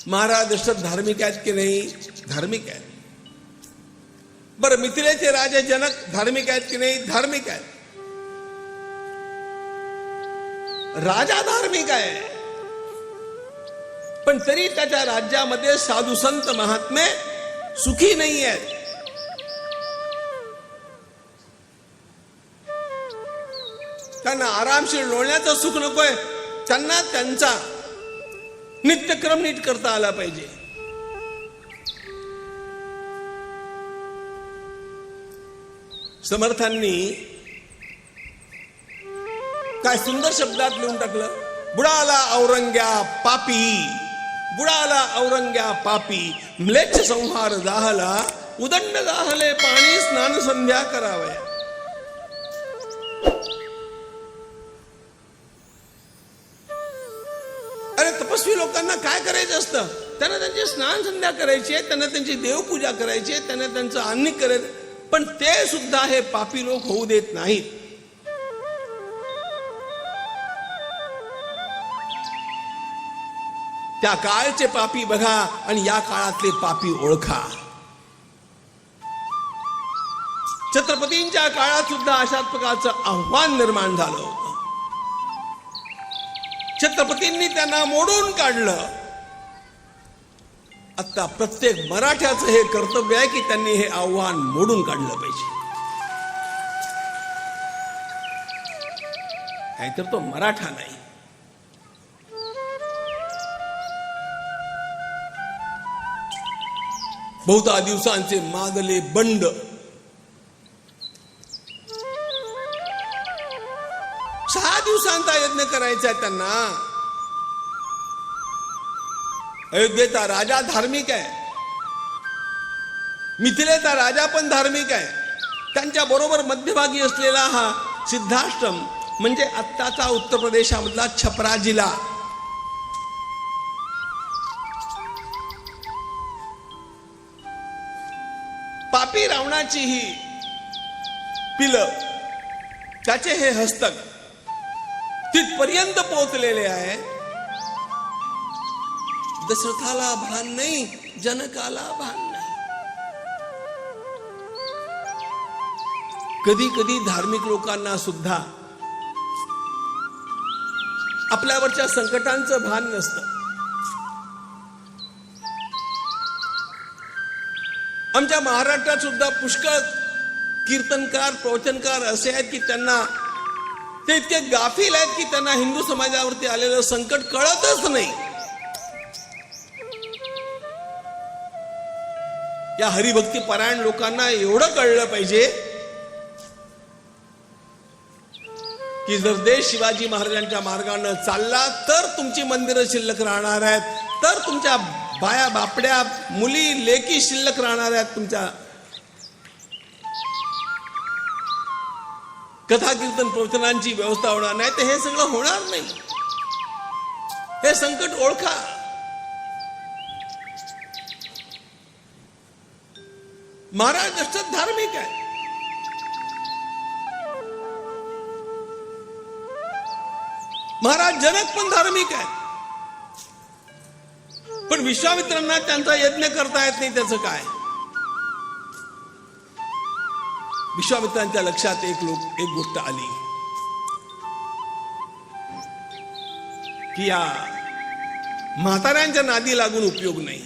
महाराज दशरथ धार्मिक आहेत की नाही? धार्मिक आहेत. बरं, मिथिलेचे राजे जनक धार्मिक आहेत की नाही? धार्मिक आहेत. राजा धार्मिक आहे, पण तरी त्याच्या राज्यामध्ये साधू संत महात्मे सुखी नाही आहेत. त्यांना आरामशीर लोळण्याचं सुख नकोय, त्यांना त्यांचा नित्यक्रम नीट करता आला पाहिजे. समर्थांनी काय सुंदर शब्दात लिहून टाकलं, बुडाला औरंग्या पापी, बुडाला औरंग्या पापी, म्लेच्छ संहार जाहला, उदंड जाहले पाणी स्नान संध्या करावया. अरे तपस्वी लोकांना काय करायचं असतं? त्यांना त्यांची स्नान संध्या करायची आहे, त्यांना त्यांची देवपूजा करायची आहे, त्यांना त्यांचं अन्निक करायचं, पण ते सुद्धा हे पापी लोक होऊ देत नाहीत. त्या काळचे पापी बघा आणि या काळातले पापी ओळखा. छत्रपतींच्या काळात सुद्धा अशाच प्रकारचं आव्हान निर्माण झालं होतं. छत्रपतींनी त्यांना मोडून काढलं. आता प्रत्येक मराठ्याचं हे कर्तव्य आहे की त्यांनी हे आव्हान मोडून काढलं पाहिजे. नाहीतर तो मराठा नाही. बहुता दिवसांचे मागले बंड सहा दिवसांचा यज्ञ करायचा आहे त्यांना. अयोध्येचा राजा धार्मिक आहे, मिथिलेचा राजा पण धार्मिक आहे. त्यांच्या बरोबर मध्यभागी असलेला हा सिद्धाश्रम म्हणजे आत्ताचा उत्तर प्रदेशामधला छपरा जिल्हा. पापी रावणाची ही पिलं, त्याचे हे हस्तक तिथपर्यंत पोहोचलेले आहे. दशरथाला भान नाही, जनकाला भान नाही. कधी कधी धार्मिक लोकांना सुद्धा आपल्यावरच्या संकटांचं भान नसतं. आमच्या महाराष्ट्रात सुद्धा पुष्कळ कीर्तनकार प्रवचनकार असे आहेत की त्यांना ते इतके गाफील आहेत की त्यांना हिंदू समाजावरती आलेलं संकट कळतच नाही. या हरिभक्ती परायण लोकांना एवढं कळलं पाहिजे की जर देश शिवाजी महाराजांच्या मार्गाने चालला तर तुमची मंदिरं शिल्लक राहणार आहेत, तर तुमच्या बाया बापड्या मुली लेकी शिल्लक राहणार आहेत, तुमच्या कथा कीर्तन प्रवचनांची व्यवस्था होणार नाही. तर हे सगळं होणार नाही. हे संकट ओळखा. महाराज दशरथ धार्मिक आहे, महाराज जनक पण धार्मिक आहे, पण विश्वामित्रांना त्यांचा यज्ञ करता येत नाही. त्याचं काय? विश्वामित्रांच्या लक्षात एक गोष्ट आली की या म्हाताऱ्यांच्या नादी लागून उपयोग नाही.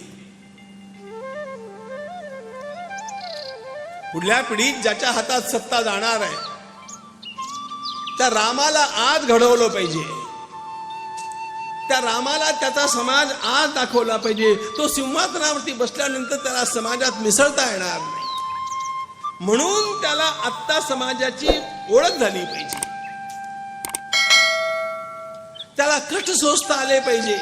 पुढल्या पिढीत ज्याच्या हातात सत्ता जाणार आहे त्या रामाला आज घडवलं पाहिजे. त्या रामाला त्याचा समाज आज दाखवला पाहिजे. तो सिंहासनावरती बसल्यानंतर त्याला समाजात मिसळता येणार नाही. म्हणून त्याला आत्ता समाजाची ओळख झाली पाहिजे. त्याला कष्ट सोसता आले पाहिजे.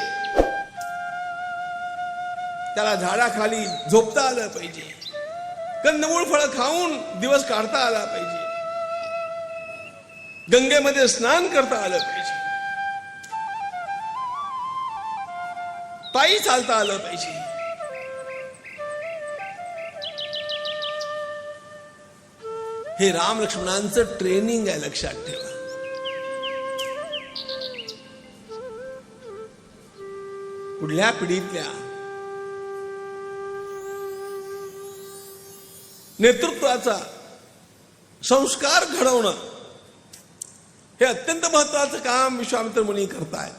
त्याला झाडाखाली झोपता आलं पाहिजे. कंदमूळ फळं खाऊन दिवस काढता आला पाहिजे. गंगेमध्ये स्नान करता आलं पाहिजे. पायी चालता आलं पाहिजे. हे राम लक्ष्मणांचं ट्रेनिंग आहे, लक्षात ठेवा. पुढल्या पिढीतल्या नेतृत्वाचा संस्कार घडवणं हे अत्यंत महत्वाचं काम विश्वामित्र मुनी करतायत.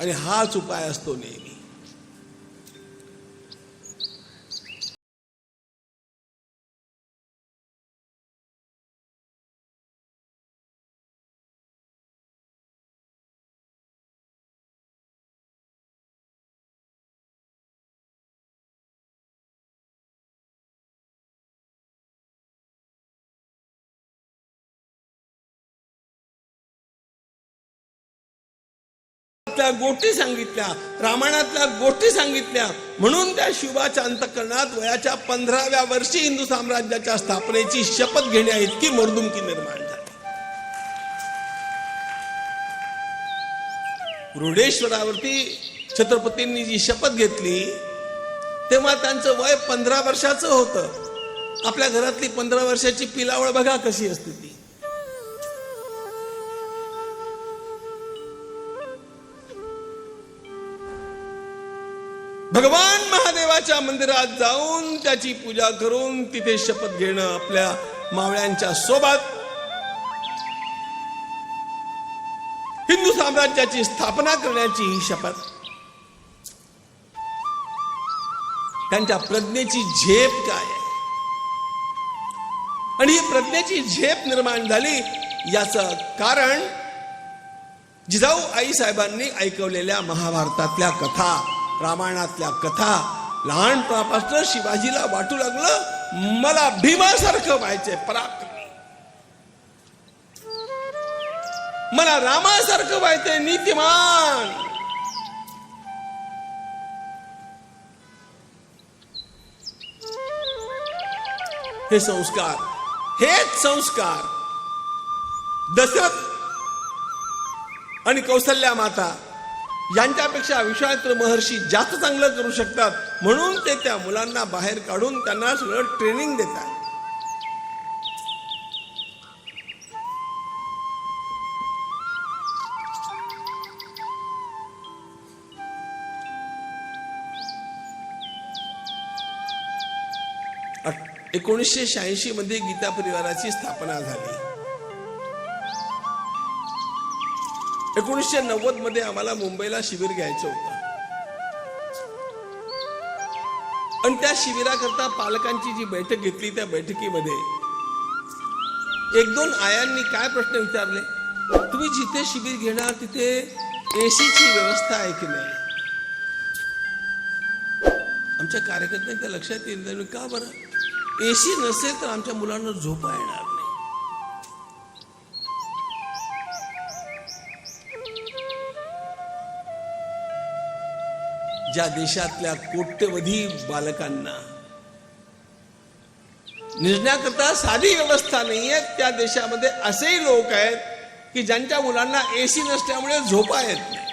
आणि हाच उपाय असतो नेहमी. गोष्टी सांगितल्या, रामायणातल्या गोष्टी सांगितल्या, म्हणून त्या शिवाच्या अंतःकरणात वयाच्या 15व्या वर्षी हिंदू साम्राज्याच्या स्थापनेची शपथ घेण्या इतकी मर्दुमकी निर्माण झाली. रुडेश्वरावरती छत्रपतींनी जी शपथ घेतली तेव्हा त्यांचं वय 15 वर्षाचं होतं. आपल्या घरातली 15 वर्षाची पिलावळ बघा कशी असते ती. भगवान महादेवाच्या मंदिरात जाऊन त्याची पूजा करून तिथे शपथ घेणं, आपल्या मावळ्यांच्या सोबत हिंदू साम्राज्याची स्थापना करण्याची ही शपथ. त्यांच्या प्रज्ञेची झेप काय आहे आणि ही प्रज्ञेची झेप निर्माण झाली याचं कारण जिजाऊ आई साहेबांनी ऐकवलेल्या महाभारतातल्या कथा, रामायणातल्या कथा. लहानपणापासून शिवाजीला वाटू लागलं मला भीमासारखं व्हायचंय पराक्रमी, मला रामासारखं व्हायचंय नीतिमान. हे संस्कार, हेच संस्कार दशरथ आणि कौसल्या माता यांच्यापेक्षा विश्वामित्र महर्षी जास्त चांगलं करू शकतात. म्हणून ते त्या मुलांना बाहेर काढून त्यांना सगळं ट्रेनिंग देतात. अ- 1986 मध्ये गीता परिवाराची स्थापना झाली. 1990 मध्ये आम्हाला मुंबईला शिबिर घ्यायचं होतं आणि त्या शिबिराकरता पालकांची जी बैठक घेतली त्या बैठकीमध्ये 1-2 आयांनी काय प्रश्न विचारले, तुम्ही जिथे शिबिर घेणार तिथे एसीची व्यवस्था आहे की नाही. आमच्या कार्यकर्त्यांच्या लक्षात येईल का बरं, एसी नसेल तर आमच्या मुलांना झोपा येणार नाही. ज्या देशातल्या कोट्यवधी बालकांना निजण्याकरता साधी व्यवस्था नाहीये, त्या देशामध्ये असेही लोक आहेत की ज्यांच्या मुलांना एसी नसल्यामुळे झोपा येत नाही.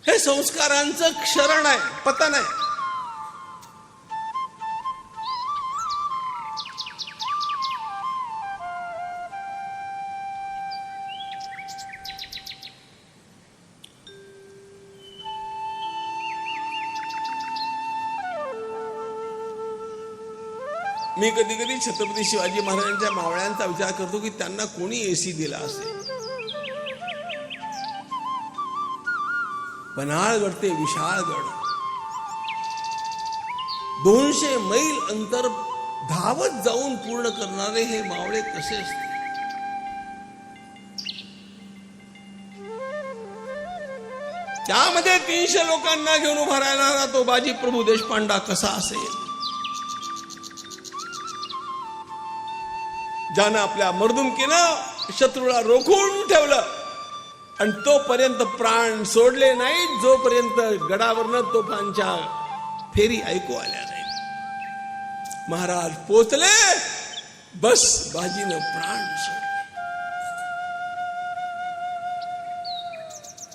हे संस्कारांचं क्षरण आहे, पतन आहे. मी कधी कधी छत्रपती शिवाजी महाराजांच्या मावळ्यांचा विचार करतो की त्यांना कोणी एसी दिला असेल. पन्हाळगड ते विशाळगड 200 मैल अंतर धावत जाऊन पूर्ण करणारे हे मावळे कसे असतील. त्यामध्ये 300 लोकांना घेऊन उभा राहणारा तो बाजी प्रभू देशपांडा कसा असेल, ज्यानं आपल्या मर्दुमकीनं शत्रूला रोखून ठेवलं आणि तोपर्यंत प्राण सोडले नाहीत जोपर्यंत गडावरनं तोफांच्या फेरी ऐकू आल्या नाहीत. महाराज पोचले, बस बाजीनं प्राण सोडले.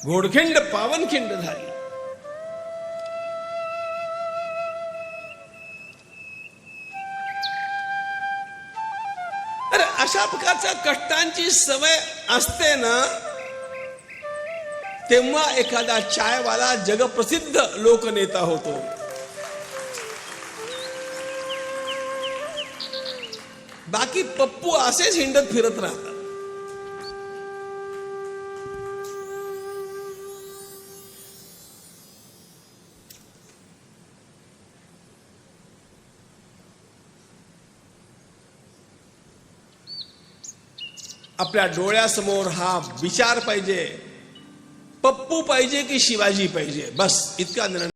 घोडखिंड पावनखिंड झाली. अशा प्रकारच्या कष्टांची सवय असते ना तेव्हा एखादा चायवाला जगप्रसिद्ध लोकनेता होतो. बाकी पप्पू असेच हिंडत फिरत राहतात. आपल्या डोळ्यासमोर हा विचार पाहिजे, पप्पू पाहिजे की शिवाजी पाहिजे, बस इतका निर्णय.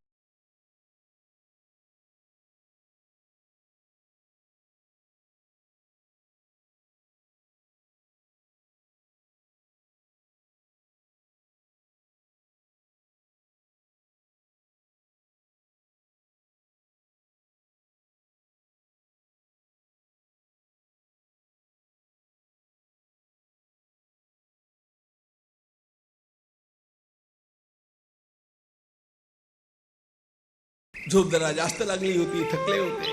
झोप जरा जास्त लागली होती, थकले होते.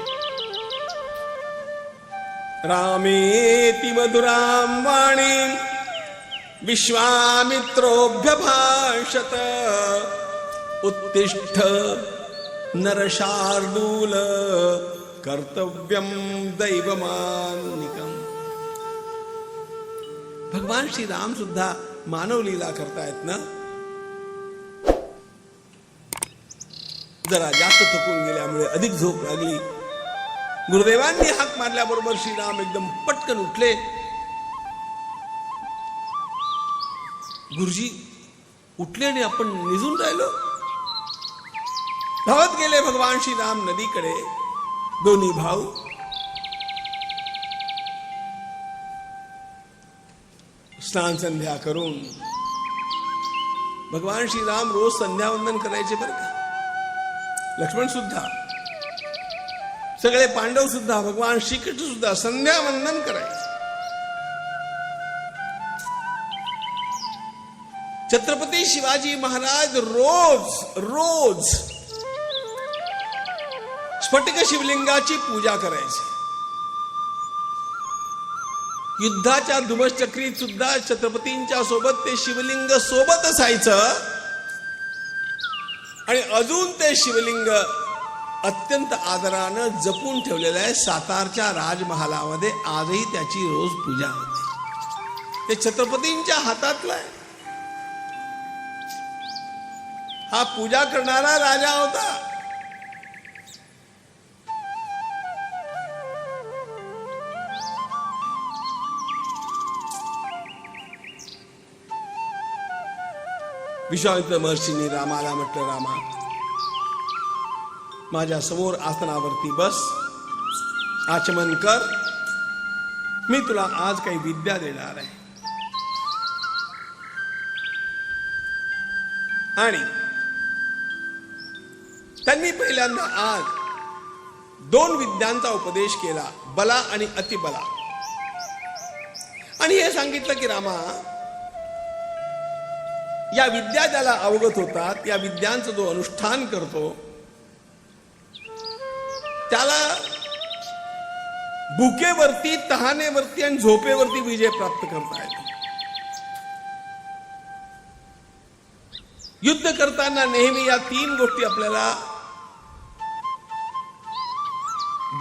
रामेति मधुरां वाणीं विश्वामित्रोऽभ्यभाषत उत्तिष्ठ नरशार्दूल कर्तव्यं दैवमान्निकम्. भगवान श्री राम सुद्धा मानव लीला करतायत ना. जरा जास्त थकून गेल्यामुळे अधिक झोप लागली. गुरुदेवांनी हाक मारल्याबरोबर श्रीराम एकदम पटकन उठले. गुरुजी उठले आणि आपण निजून राहिलो. धावत गेले भगवान श्रीराम नदीकडे. दोन्ही भाऊ स्नान संध्या करून, भगवान श्रीराम रोज संध्यावंदन करायचे बरं का. लक्ष्मण सुद्धा, सगळे पांडव सुद्धा, भगवान श्रीकृष्ण सुद्धा संध्यावंदन करायचे. छत्रपती शिवाजी महाराज रोज स्फटिक शिवलिंगाची पूजा करायचे. युद्धाच्या धुमश्चक्रीत सुद्धा छत्रपतींच्या सोबत ते शिवलिंग सोबत असायचं. आणि अजून ते शिवलिंग अत्यंत आदरानं जपून ठेवलेलं आहे. सातारच्या राजमहालामध्ये आजही त्याची रोज पूजा होते. ते छत्रपतींच्या हातातलं आहे. हा पूजा करणारा राजा होता. विश्वामित्र महर्षींनी रामाला म्हटलं, रामा माझ्या समोर आसनावरती बस, आचमन कर. मी तुला आज काही विद्या देणार आहे. आणि त्यांनी पहिल्यांदा आज 2 विद्यांचा उपदेश केला, बला आणि अतिबला. आणि हे सांगितलं की रामा, या विद्या ज्याला अवगत होतात, या विद्यांचं जो अनुष्ठान करतो, त्याला भुकेवरती, तहानेवरती आणि झोपेवरती विजय प्राप्त करता येतो. युद्ध करताना नेहमी या 3 गोष्टी आपल्याला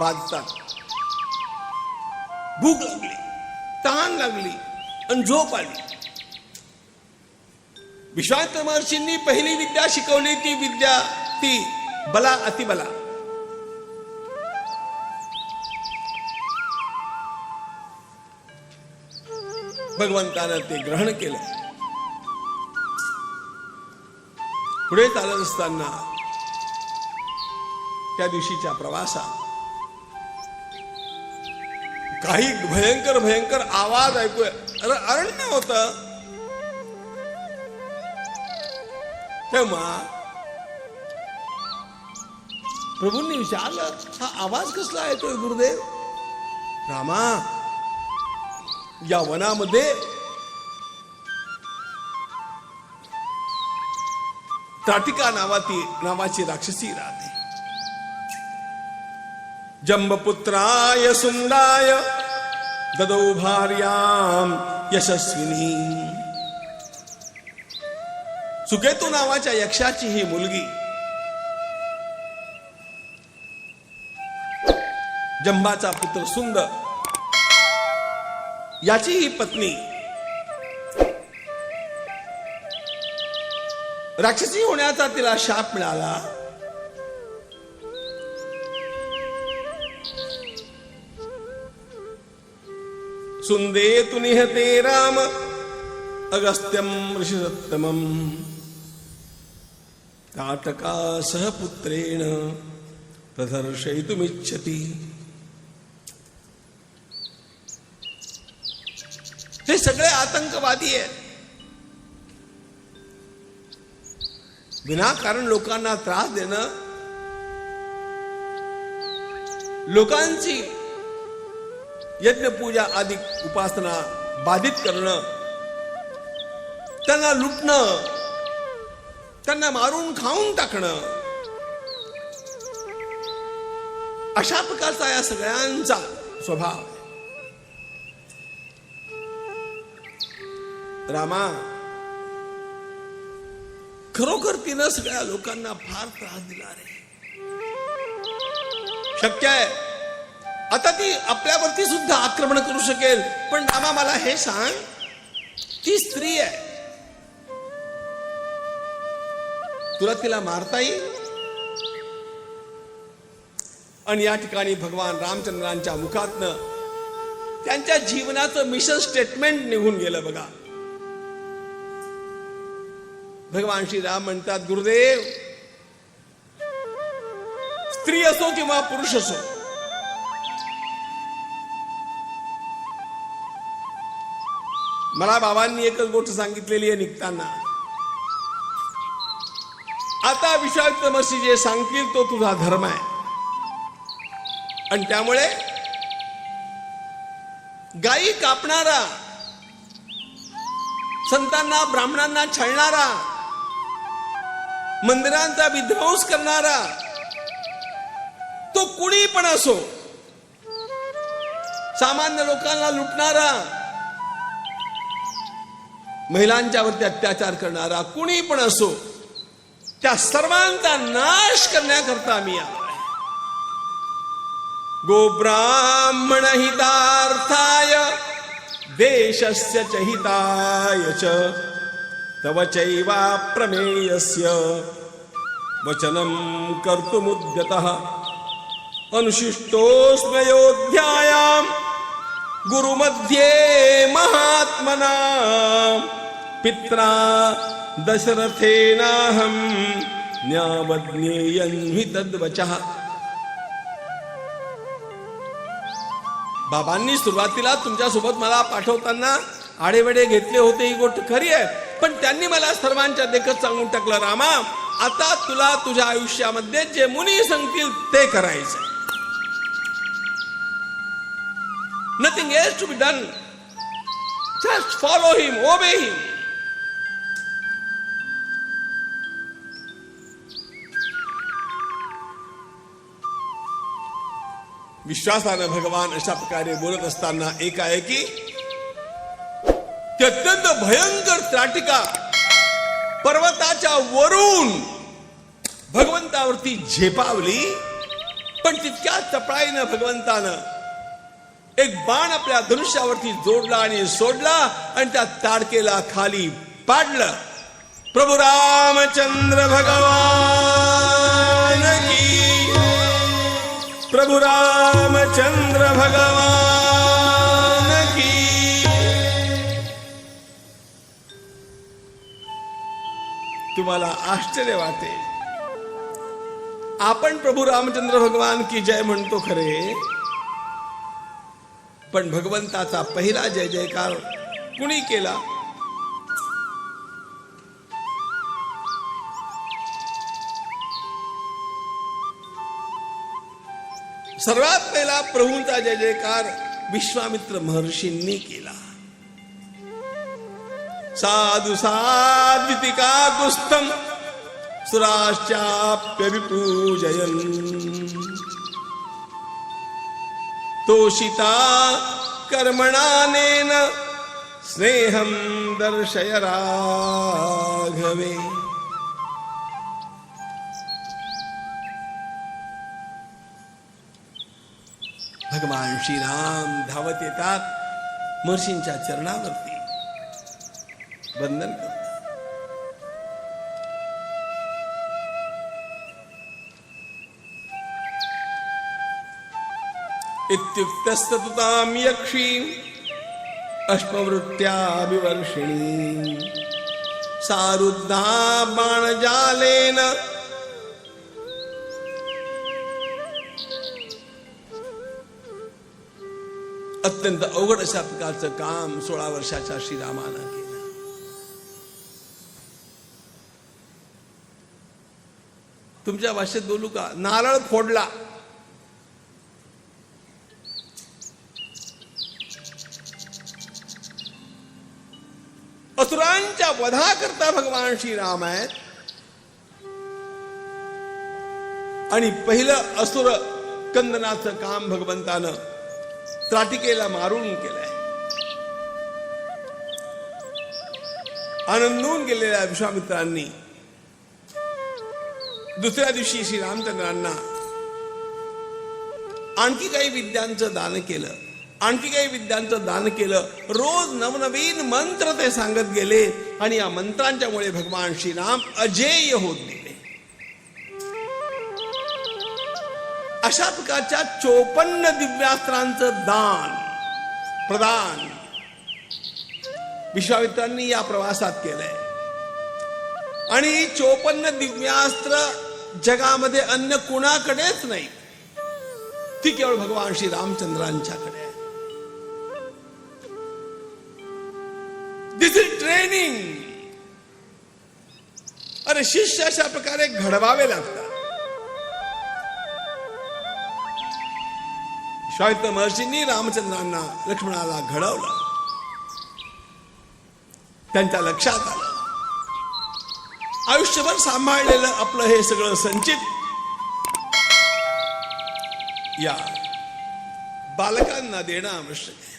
बाधतात. भूक लागली, तहान लागली आणि झोप आली. विश्वामित्र महर्षींनी पहिली विद्या शिकवली, ती विद्या ती बला अतिबला. भगवंतानं ते ग्रहण केलं. पुढे चालत असताना त्या दिवशीच्या प्रवासात काही भयंकर आवाज ऐकू. अरण्य होत. तेव्हा प्रभूंनी विचारलं, हा आवाज कसला येतोय गुरुदेव? रामा, या वनामध्ये त्राटिका नावाची राक्षसी राहते. जंबपुत्राय सुंदाय ददौ भार्यां यशस्विनी सुकेतू नावाच्या यक्षाची ही मुलगी, जंबाचा पुत्र सुंदर, याची ही पत्नी राक्षसी होण्याचा तिला शाप मिळाला. सुंदे तु निहते राम अगस्त्यम ऋषिसत्तमम ताटका सह पुत्रेण प्रदर्शयितुमिच्छति. हे सगळे आतंकवादी आहेत. विनाकारण लोकांना त्रास देणं, लोकांची यज्ञपूजा आदी उपासना बाधित करणं, त्यांना लुटणं, त्यांना मारून खाऊन टाकणं, अशा प्रकारचा या सगळ्यांचा स्वभाव आहे. रामा, खरोखर तिनं सगळ्या लोकांना फार त्रास दिला रे. शक्य आहे आता ती आपल्यावरती सुद्धा आक्रमण करू शकेल, पण रामा मला हे सांग, ती स्त्री आहे, तुला तिला मारता येईल? आणि या ठिकाणी भगवान रामचंद्रांच्या मुखातनं त्यांच्या जीवनाचं मिशन स्टेटमेंट निघून गेलं बघा. भगवान श्रीराम म्हणतात, गुरुदेव, स्त्री असो किंवा पुरुष असो, मला बाबांनी एकच गोष्ट सांगितलेली आहे निघताना, आता विश्वामित्र महर्षी जे सांगतील तो तुझा धर्म आहे. आणि त्यामुळे गायी कापणारा, संतांना ब्राह्मणांना छळणारा, मंदिरांचा विध्वंस करणारा, तो कुणी पण असो, सामान्य लोकांना लुटणारा, महिलांच्यावरती अत्याचार करणारा, कुणी पण असो, त्या सर्वांचा नाश करण्याकरता आम्ही आलो आहे. गोब्राह्मण हितार्थाय देशस्य च हिताय च तव चैवा प्रमेयस्य वचनं कर्तुमुद्यतः अनुशिष्टोऽस्म्ययोध्यायां गुरुमध्ये महात्मना पित्रा दशरथेनाहं न्यावज्ञेयं हि तद्वचः. बाबांनी सुरुवातीला तुमच्यासोबत मला पाठवताना आडेवेडे घेतले होते, ही गोष्ट खरी आहे, पण त्यांनी मला सर्वांच्या देखत सांगून टाकलं, रामा, आता तुला तुझ्या आयुष्यामध्ये जे मुनी सांगतील ते करायचं. Nothing else to be done, just follow him, obey him. विश्वासानं भगवान अशा प्रकारे बोलत असताना एकाएकी ती अत्यंत भयंकर त्राटिका पर्वताच्या वरून भगवंतावरती झेपावली. पण तितक्या चपळाईनं भगवंतानं एक बाण आपल्या धनुष्यावरती जोडला आणि सोडला आणि त्या ताडकेला खाली पाडलं. प्रभू रामचंद्र भगवान की, प्रभु रामचंद्र भगवान की. तुम्हाला आश्चर्य वाटेल, आपण प्रभू रामचंद्र भगवान की जय म्हणतो खरे, पण भगवंताचा पहिला जय जयकार कुणी केला? सर्वात पहिला प्रभूंचा जय जयकार विश्वामित्र महर्षींनी केला. साधु साध्वितिका गुस्थम सुराश्चाप्य विपूजयन् तोषिता कर्मणानेन स्नेहं दर्शय राघवे. भगवान श्रीराम धावत येतात, महर्षींच्या चरणावरती वंदन करतात. इत्युक्तस्ततुतां यक्षीं अश्मवृत्त्या विवर्षिणीं सारुद्धा बाणजालेन अत्यंत अवघड अशा प्रकारचं काम 16 वर्षाच्या श्रीरामानं केलं. तुमच्या भाषेत बोलू का? नारळ फोडला. असुरांच्या वधाकरता भगवान श्रीराम आहेत आणि पहिलं असुर कंदनाचं काम भगवंतानं त्राटिकेला मारून केलंय. आनंदून गेलेल्या विश्वामित्रांनी दुसऱ्या दिवशी श्रीरामचंद्रांना आणखी काही विद्यांचं दान केलं, रोज नवनवीन मंत्र ते सांगत गेले आणि या मंत्रांच्यामुळे भगवान श्रीराम अजेय होत गेले. अशा प्रकारच्या 54 दिव्यास्त्रांचं दान प्रदान विश्वामित्रांनी या प्रवासात केलंय. आणि 54 दिव्यास्त्र जगामध्ये अन्य कुणाकडेच नाही, ती केवळ भगवान श्री रामचंद्रांच्याकडे आहे. दिस इज ट्रेनिंग. अरे शिष्य अशा प्रकारे घडवावे लागतात. विश्वामित्र महर्षींनी रामचंद्रांना लक्ष्मणाला घडवलं. त्यांच्या लक्षात आलं आयुष्यभर सांभाळलेलं आपलं हे सगळं संचित या बालकांना देणं आवश्यक आहे.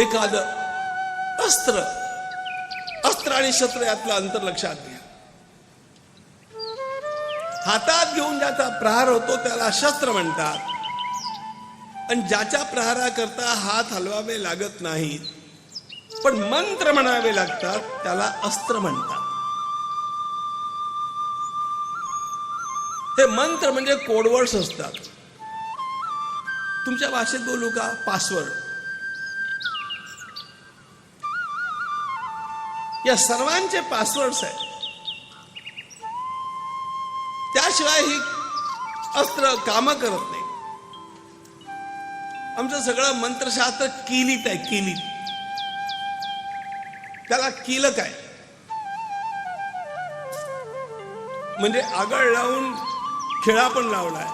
एखादं अस्त्र आणि शस्त्र यातलं अंतर लक्षात घ्या. हातात घेऊन ज्याचा प्रहार होतो त्याला शस्त्र म्हणतात, आणि ज्याच्या प्रहाराकरता हात हलवावे लागत नाहीत पण मंत्र म्हणावे लागतात त्याला अस्त्र म्हणतात. हे मंत्र म्हणजे कोडवर्ड्स असतात. तुमच्या भाषेत बोलू का? पासवर्ड. या सर्वांचे पासवर्ड्स आहेत. त्याशिवाय ही अस्त्र काम करत नाही. आमचं सगळं मंत्रशास्त्र किलीत आहे. किलीत त्याला कीलक आहे, म्हणजे आगळ लावून खेळा पण लावलाय,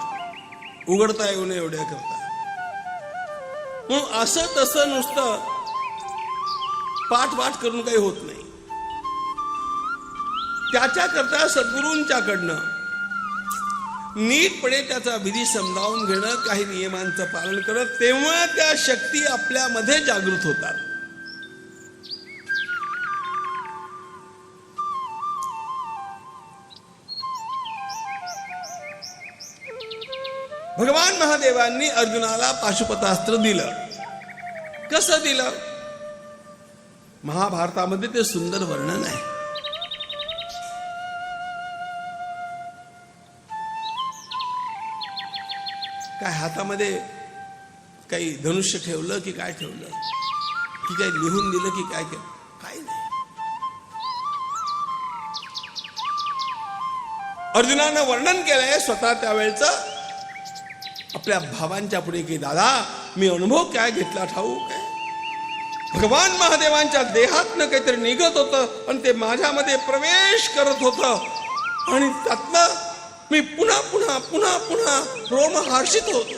उघडता येऊ नये एवढ्या करता. म्हणून असं तसं नुसतं पाठ करून काही होत नाही. त्याच्याकरता सद्गुरूंच्याकडनं नीटपणे त्याचा विधी समजावून घेणं, काही नियमांचं पालन करत, तेव्हा त्या शक्ती आपल्यामध्ये जागृत होतात. भगवान महादेवांनी अर्जुनाला पाशुपतास्त्र दिलं. कसं दिलं? महाभारतामध्ये ते सुंदर वर्णन आहे. काय हातामध्ये काही धनुष्य ठेवलं की काय ठेवलं, की काही लिहून दिलं की काय केलं? काय नाही. अर्जुनानं वर्णन केलंय स्वतः त्यावेळेचं आपल्या भावांच्या पुढे की दादा मी अनुभव काय घेतला ठाऊक आहे. भगवान महादेवांच्या देहातनं काहीतरी निघत होतं आणि ते माझ्यामध्ये प्रवेश करत होतं, आणि त्यातनं मी पुन्हा पुन्हा पुन्हा पुन्हा रोमहर्षित होतो.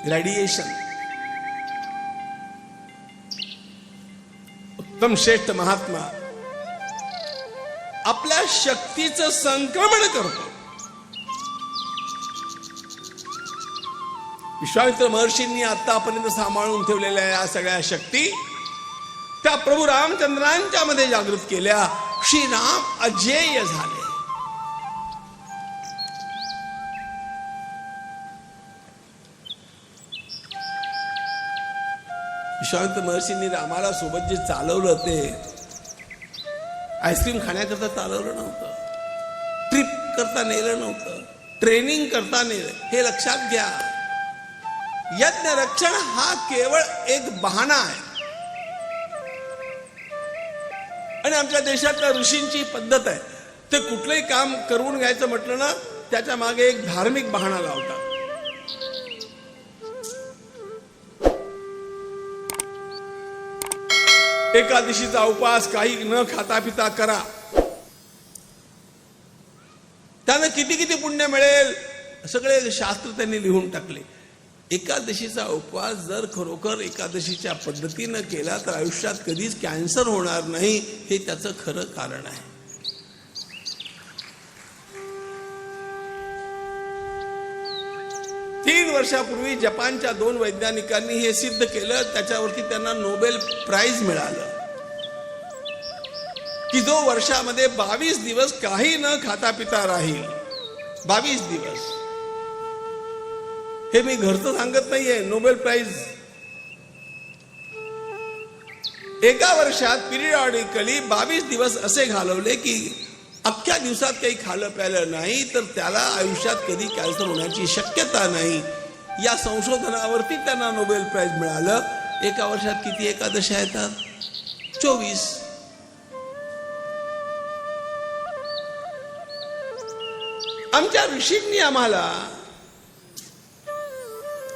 ग्रॅडिएशन. उत्तम श्रेष्ठ महात्मा आपल्या शक्तीचं संक्रमण करतो. विश्वामित्र महर्षींनी आतापर्यंत सांभाळून ठेवलेल्या या सगळ्या शक्ती त्या प्रभू रामचंद्रांच्या मध्ये जागृत केल्या. श्रीराम अजेय झाले. विश्वामित्र महर्षींनी रामाला सोबत जे चालवलं ते आईस्क्रीम खाण्याकरता चालवलं नव्हतं, ट्रिप करता नेलं नव्हतं, ट्रेनिंग करता नेलं. हे लक्षात घ्या, यज्ञ रक्षण हा केवळ एक बहाणा आहे. आणि आमच्या देशातल्या ऋषींची पद्धत आहे, ते कुठलंही काम करून घ्यायचं म्हटलं ना त्याच्या मागे एक धार्मिक बहाणा लावतात. एकादशीचा उपवास काही न खाता पिता करा, त्यानं किती किती पुण्य मिळेल सगळे शास्त्र त्यांनी लिहून टाकले. एकादशीचा उपवास जर खरोखर एकादशीच्या पद्धतीनं केला तर आयुष्यात कधीच कॅन्सर होणार नाही, हे त्याचं खरं कारण आहे. तीन वर्षापूर्वी जपानच्या 2 वैज्ञानिकांनी हे सिद्ध केलं. त्याच्यावरती त्यांना नोबेल प्राइज मिळालं की जो वर्षामध्ये 22 दिवस काही न खाता पिता राहील. 22 दिवस. हे मी घरचं सांगत नाहीये, नोबेल प्राइज. एका वर्षात पिरियॉडिकली 22 दिवस असे घालवले की अख्ख्या दिवसात काही खाल्लं प्यायलं नाही तर त्याला आयुष्यात कधी कॅन्सर होण्याची शक्यता नाही. या संशोधनावरती त्यांना नोबेल प्राइज मिळालं. एका वर्षात किती एकादशा येतात? 24. आमच्या ऋषींनी आम्हाला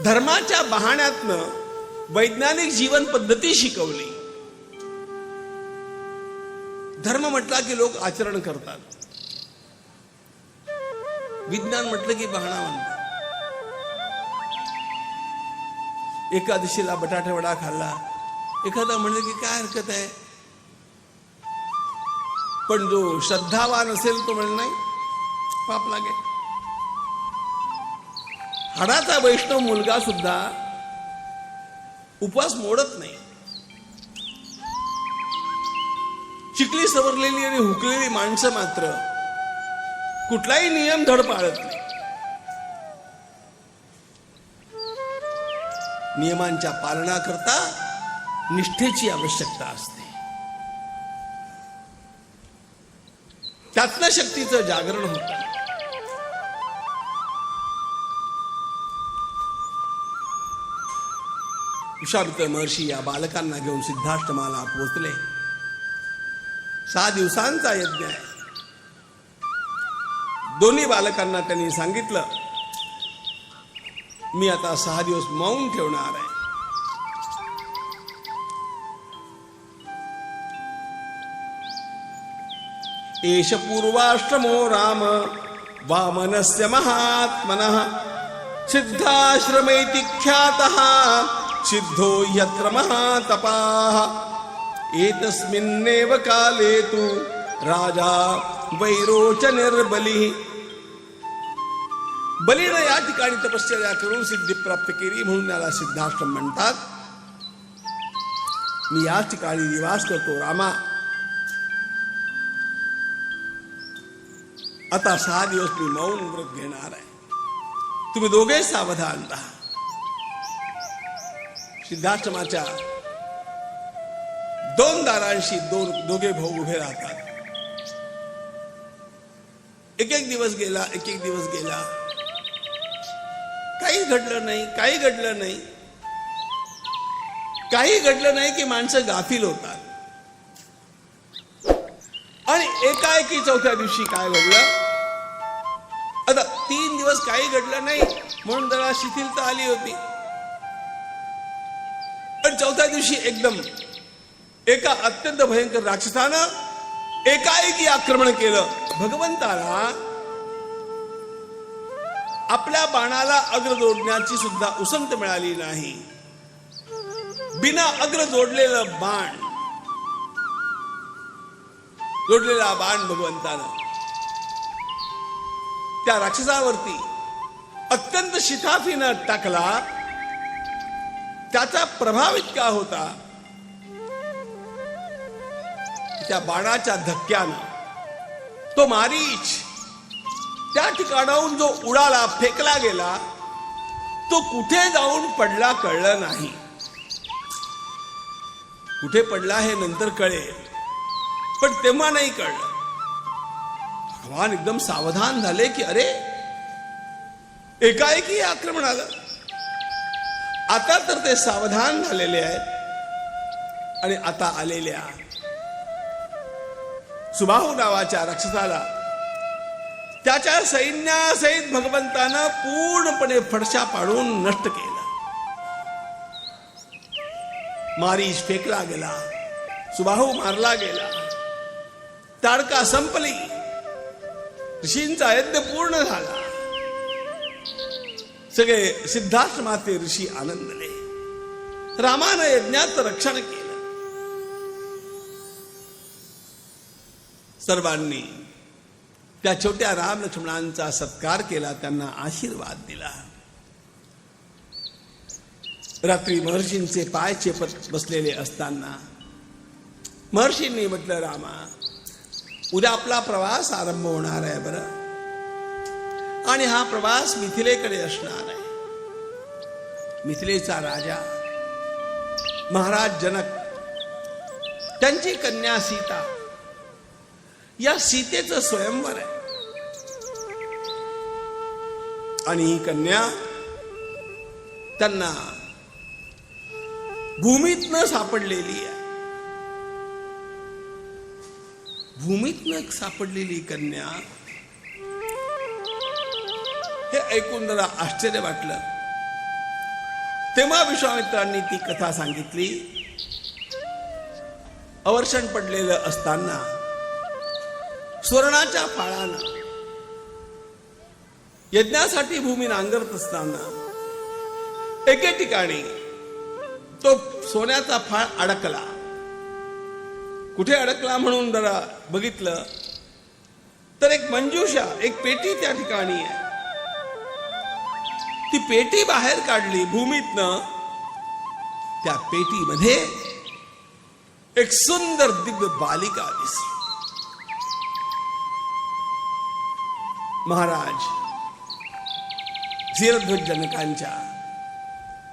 धर्माच्या बहाण्यातनं वैज्ञानिक जीवन पद्धती शिकवली. धर्म म्हटला की लोक आचरण करतात, विज्ञान म्हटलं की बहाणा म्हणतात. एकादशीला बटाटे वडा खाल्ला, एखादा म्हणलं की काय हरकत आहे, पण जो श्रद्धावान असेल तो म्हणलं नाही, पाप लागेल. हाडाचा वैष्णव मुलगा सुद्धा उपवास मोडत नाही. चिकली सवरलेली आणि हुकलेली माणसं मात्र कुठलाही नियम धड पाळत नाही. नियमांच्या पालनाकरता निष्ठेची आवश्यकता असते. त्यातनं शक्तीचं जागरण होतं. विश्वामित्र महर्षी या बालकांना घेऊन सिद्धाश्रमाला पोहोचले. 6 दिवसांचा यज्ञ आहे. दोन्ही बालकांना त्यांनी सांगितलं, मी आता 6 दिवस मौन ठेवणार आहे. एष पूर्वाश्रमो राम वामनस्य महात्मनः सिद्धाश्रमेति ख्यातः सिद्धो यत्र महातपाः एतस्मिन्नेव काले तु राजा वैरोचनिर्बलिः. बलीनं या ठिकाणी तपश्चर्या करून सिद्धी प्राप्त केली म्हणून याला सिद्धाश्रम म्हणतात. मी या ठिकाणी निवास करतो रामा. आता 6 दिवस मी मौन व्रत घेणार आहे. तुम्ही दोघे सावधान राहा. सिद्धाश्रमाच्या 2 दारांशी दोघे भाऊ उभे राहतात. एक दिवस गेला, एक दिवस गेला, काही घडलं नाही, काही घडलं नाही, काही घडलं नाही की माणसं गाफील होतात. आणि एकाएकी 4थ्या दिवशी काय घडलं? आता 3 दिवस काही घडलं नाही म्हणून जरा शिथिलता आली होती. पण 4थ्या दिवशी एकदम एका अत्यंत भयंकर राक्षसानं एकाएकी आक्रमण केलं. भगवंताला आपल्या बाणाला अग्र जोडण्याची सुद्धा उसंत मिळाली नाही. बिना अग्र जोडलेलं बाण, जोडलेला बाण भगवंतानं त्या राक्षसावरती अत्यंत शिताफीनं टाकला. त्याचा प्रभाव इतका होता, त्या बाणाच्या धक्क्यानं तो मारीच त्या ठिकाणाहून जो उडाला, फेकला गेला, तो कुठे जाऊन पडला कळलं नाही. कुठे पडला हे नंतर कळेल, पण तेव्हा नाही कळलं. भगवान एकदम सावधान झाले की अरे एकाएकी आक्रमण आलं. आता तर ते सावधान झालेले आहेत आणि आता आलेल्या सुबाहू नावाच्या राक्षसाला त्याच्या सैन्यासहित भगवंतानं पूर्णपणे फडशा पाडून नष्ट केलं. मारीच फेकला गेला, सुबाहू मारला गेला, ताडका संपली, ऋषींचा यज्ञ पूर्ण झाला. सगळे सिद्धाश्रमाचे ऋषी आनंदले. रामानं यज्ञाचं रक्षण केलं. सर्वांनी त्या छोट्या राम लक्ष्मणांचा सत्कार केला, त्यांना आशीर्वाद दिला. रात्री महर्षींचे पाय चेपत बसलेले असताना महर्षींनी म्हटलं, रामा, उद्या आपला प्रवास आरंभ होणार आहे बरं, आणि हा प्रवास मिथिलेकडे असणार आहे. मिथिलेचा राजा महाराज जनक, त्यांची कन्या सीता, या सीतेचं स्वयंवर आहे. आणि ही कन्या त्यांना भूमीतनं सापडलेली आहे. भूमीतनं सापडलेली कन्या, हे ऐकून जरा आश्चर्य वाटलं. तेव्हा विश्वामित्रांनी ती कथा सांगितली. अवर्षण पडलेलं असताना सुवर्णाच्या फाळानं यज्ञासाठी भूमी नांगरत असताना एके ठिकाणी तो सोन्याचा फाळ अडकला. कुठे अडकला म्हणून जरा बघितलं तर एक मंजुषा, एक पेटी त्या ठिकाणी आहे. ती पेटी बाहेर काढली भूमीतनं. त्या पेटीमध्ये एक सुंदर दिव्य बालिका दिसली. महाराज धीरध्वज जनकांच्या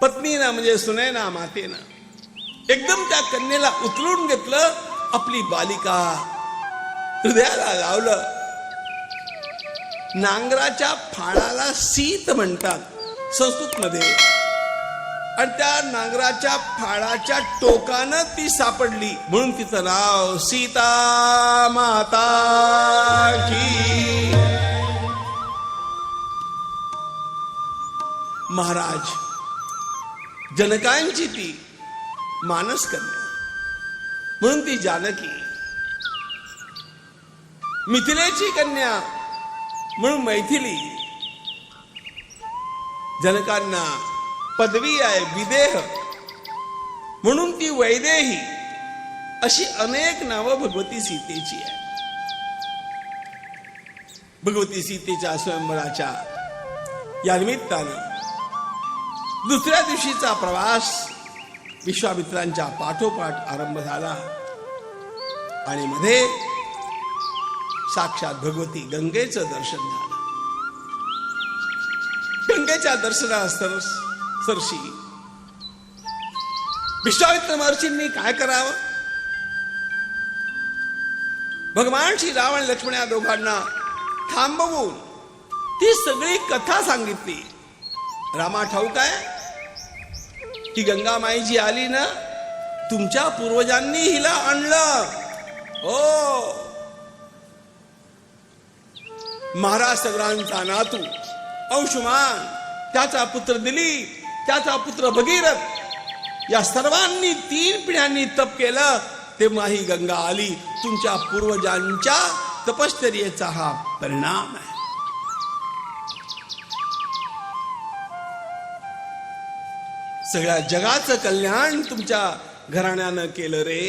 पत्नीनं म्हणजे सुनैना मातेनं एकदम त्या कन्येला उचलून घेतलं, आपली बालिका हृदयाला लावलं. नांगराच्या फाळाला सीत म्हणतात संस्कृतमध्ये, आणि त्या नांगराच्या फाळाच्या टोकानं ती सापडली म्हणून तिचं नाव सीता माता की. महाराज जनकांची ती मानस कन्या म्हणून ती जानकी, मिथिलेची कन्या म्हणून मैथिली. जनकांना पदवी आहे विदेह म्हणून ती वैदेही. अशी अनेक नावं भगवती सीतेची आहे. भगवती सीतेच्या स्वयंवराच्या या निमित्तानं दुसऱ्या दिवशीचा प्रवास विश्वामित्रांच्या पाठोपाठ आरंभ झाला. आणि मध्ये साक्षात भगवती गंगेचं दर्शन झालं. गंगेच्या दर्शनासरशी विश्वामित्र महर्षींनी काय करावं? भगवान श्री राम आणि लक्ष्मण या दोघांना थांबवून ती सगळी कथा सांगितली. रामा ठाऊक आहे की गंगामाई जी आली ना, तुमच्या पूर्वजांनी हिला आणलं. हो, महाराज सगळ्यांचा नातू अंशुमान, त्याचा पुत्र दिलीप, त्याचा पुत्र भगीरथ, या सर्वांनी 3 पिढ्यांनी तप केलं, तेव्हा ही गंगा आली. तुमच्या पूर्वजांच्या तपश्चर्येचा हा परिणाम आहे. सगळ्या जगाचं कल्याण तुमच्या घराण्यानं केलं रे.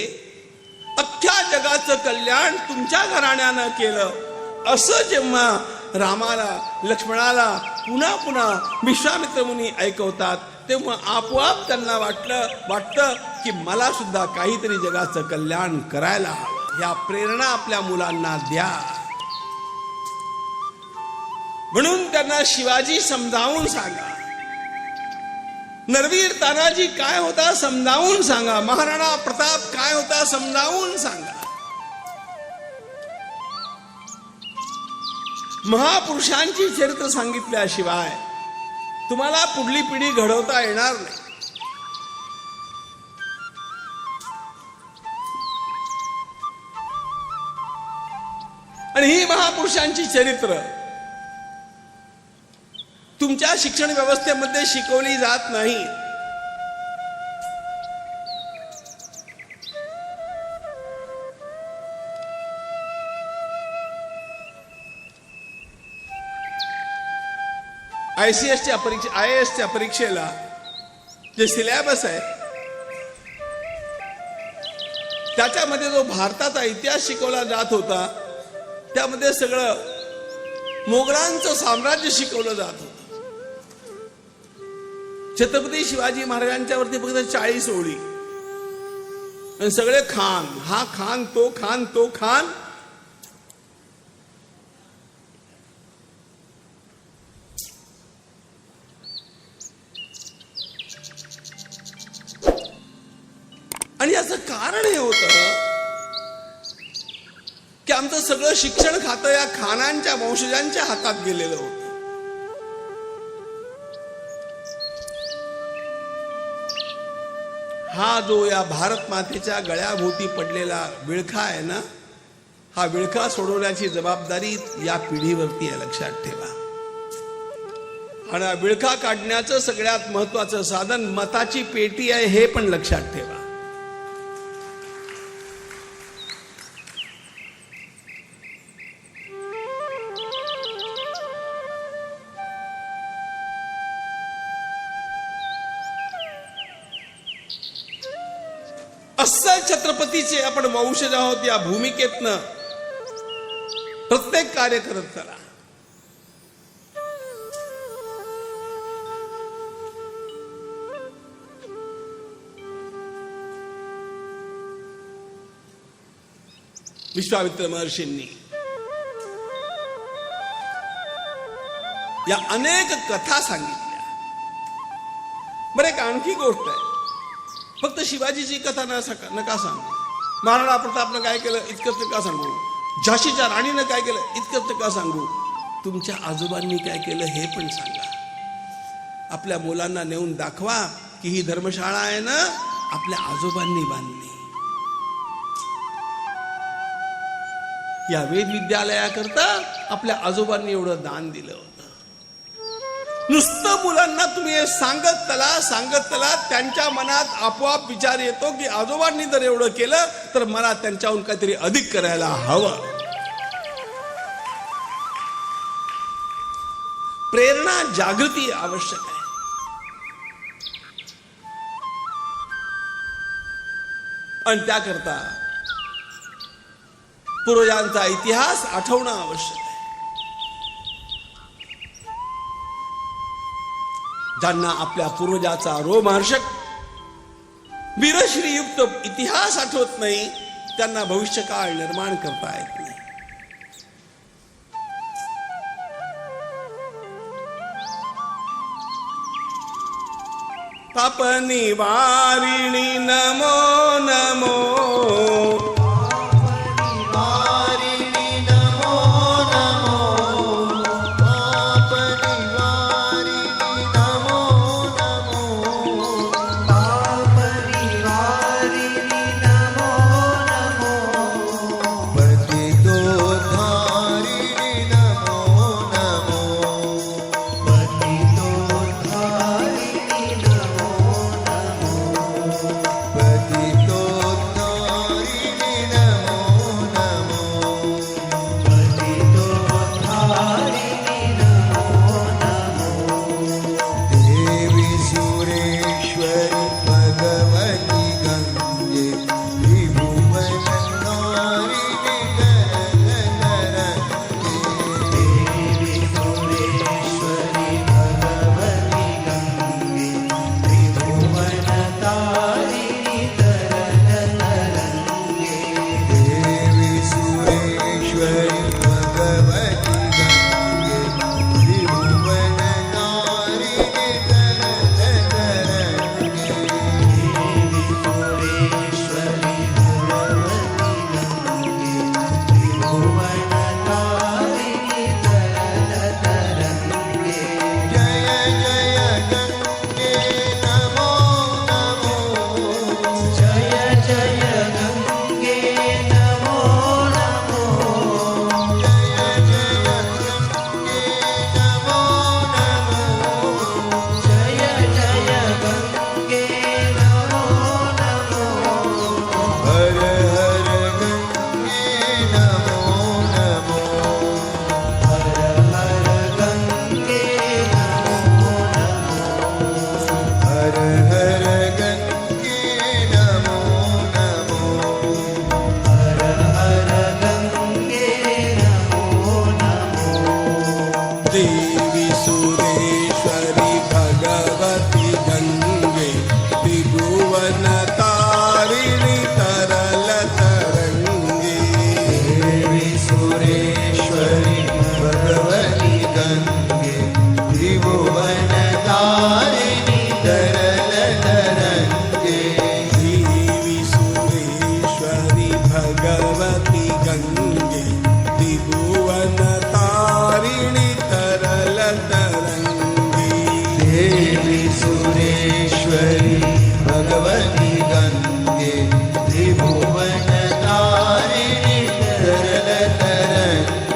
अख्ख्या जगाचं कल्याण तुमच्या घराण्यानं केलं. असं जेव्हा रामाला लक्ष्मणाला पुन्हा पुन्हा विश्वामित्र मुनी ऐकवतात तेव्हा आपोआप त्यांना वाटतं की मला सुद्धा काहीतरी जगाचं कल्याण करायला हवं. या प्रेरणा आपल्या मुलांना द्या. म्हणून त्यांना शिवाजी समजावून सांगा, नरवीर तानाजी काय होता समजावून सांगा, महाराणा प्रताप काय होता समजावून सांगा. महापुरुषांची चरित्र सांगितल्याशिवाय तुम्हाला पुढली पिढी घडवता येणार नाही. आणि ही महापुरुषांची चरित्र तुमच्या शिक्षण व्यवस्थेमध्ये शिकवली जात नाही. IAS च्या परीक्षेला जे सिलेबस आहे त्याच्यामध्ये जो भारताचा इतिहास शिकवला जात होता त्यामध्ये सगळं मोगलांचं साम्राज्य शिकवलं जात होतं. छत्रपती शिवाजी महाराजांच्या वरती फक्त 40 ओळी आणि सगळे खान, हा खान, तो खान, तो खान. आणि याचं कारण हे होतं की आमचं सगळं शिक्षण खातं या खानांच्या वंशजांच्या हातात गेलेलं होतं. हा जो या भारत मातेच्या गळ्याभोवती पडलेला विळखा आहे ना, हा विळखा सोडवण्याची जबाबदारी या पिढीवरती आहे, लक्षात ठेवा. आणि हा विळखा काढण्याचं सगळ्यात महत्वाचं साधन मताची पेटी आहे, हे पण लक्षात ठेवा. अस्सल छत्रपतीचे आपण वंशज आहोत या भूमिकेतनं प्रत्येक कार्य करत चला. विश्वामित्र महर्षींनी या अनेक कथा सांगितल्या. बरं, एक आणखी गोष्ट आहे, फक्त शिवाजीची कथा नका सांगू, महाराणा प्रतापनं काय केलं इतकंच नका सांगू, झाशीच्या राणीनं काय केलं इतकंच नका सांगू, तुमच्या आजोबांनी काय केलं हे पण सांगा. आपल्या मुलांना नेऊन दाखवा की ही धर्मशाळा आहे ना आपल्या आजोबांनी बांधली. या वेद विद्यालयाकरता आपल्या आजोबांनी एवढं दान दिलं होतं. नुसतं मुलांना तुम्ही हे सांगत चला त्यांच्या मनात आपोआप विचार येतो की आजोबांनी जर एवढं केलं तर मला त्यांच्याहून काहीतरी अधिक करायला हवं. प्रेरणा जागृती आवश्यक आहे. आणि त्याकरता पूर्वजांचा इतिहास आठवणं आवश्यक आहे. ज्यांना आपल्या पूर्वजाचा रोमहर्षक वीरश्रीयुक्त इतिहास आठवत नाही त्यांना भविष्यकाळ निर्माण करता येत नाही. तापनी वारिणी नमो नमो,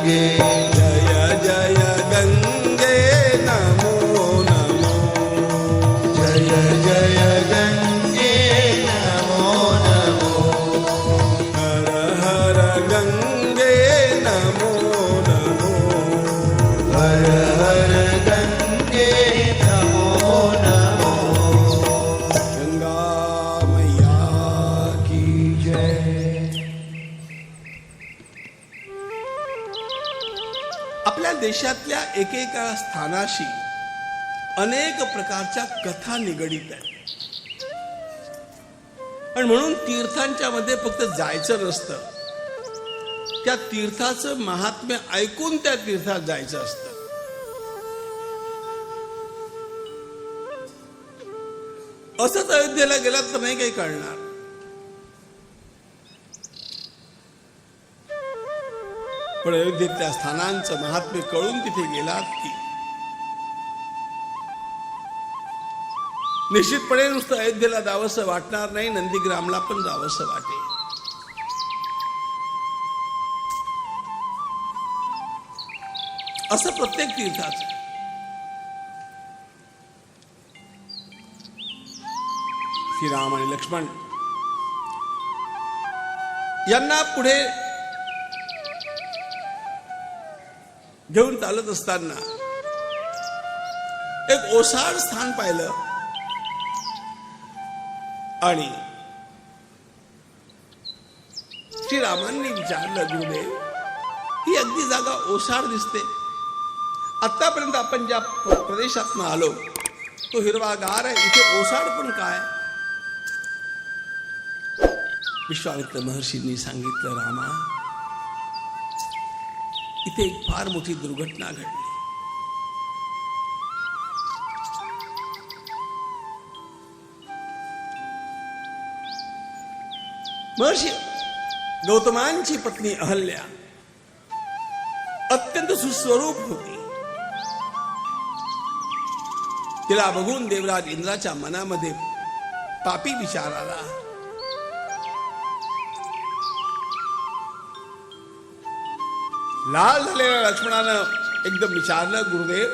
गंगे जय जय गंगे नमो नमो जय जय गंगे नमो नमो हर हर गंगे नमो नमो हर हर गंगे नमो नमो गंगा मैया की जय। आपल्या देशातल्या एकेका स्थानाशी अनेक प्रकारच्या कथा निगडीत आहेत आणि म्हणून तीर्थांच्या मध्ये फक्त जायचं नसतं, त्या तीर्थाचं महात्म्य ऐकून त्या तीर्थात जायचं असतं. असंच अयोध्येला गेलात तर नाही काही कळणार. पण अयोध्येतल्या स्थानांचं महात्म्य कळून तिथे गेलात की निश्चितपणे नुसतं अयोध्येला जावंसं वाटणार नाही, नंदीग्रामला पण जावंसं वाटेल. असं प्रत्येक तीर्थाचं. श्रीराम आणि लक्ष्मण यांना पुढे घेऊन चालत असताना एक ओसाड स्थान पाहिलं आणि श्रीरामांनी विचारलं, गुरुदेव ही अगदी जागा ओसाड दिसते, आतापर्यंत आपण ज्या प्रदेशातून आलो तो हिरवागार आहे, इथे ओसाड पण काय? विश्वामित्र महर्षींनी सांगितलं, रामा इथे एक फार मोठी दुर्घटना घडली. महर्षी गौतमांची पत्नी अहल्या अत्यंत सुस्वरूप होती. तिला बघून देवराज इंद्राच्या मनामध्ये पापी विचार आला. लाल झालेल्या लक्ष्मणानं एकदम विचारलं, गुरुदेव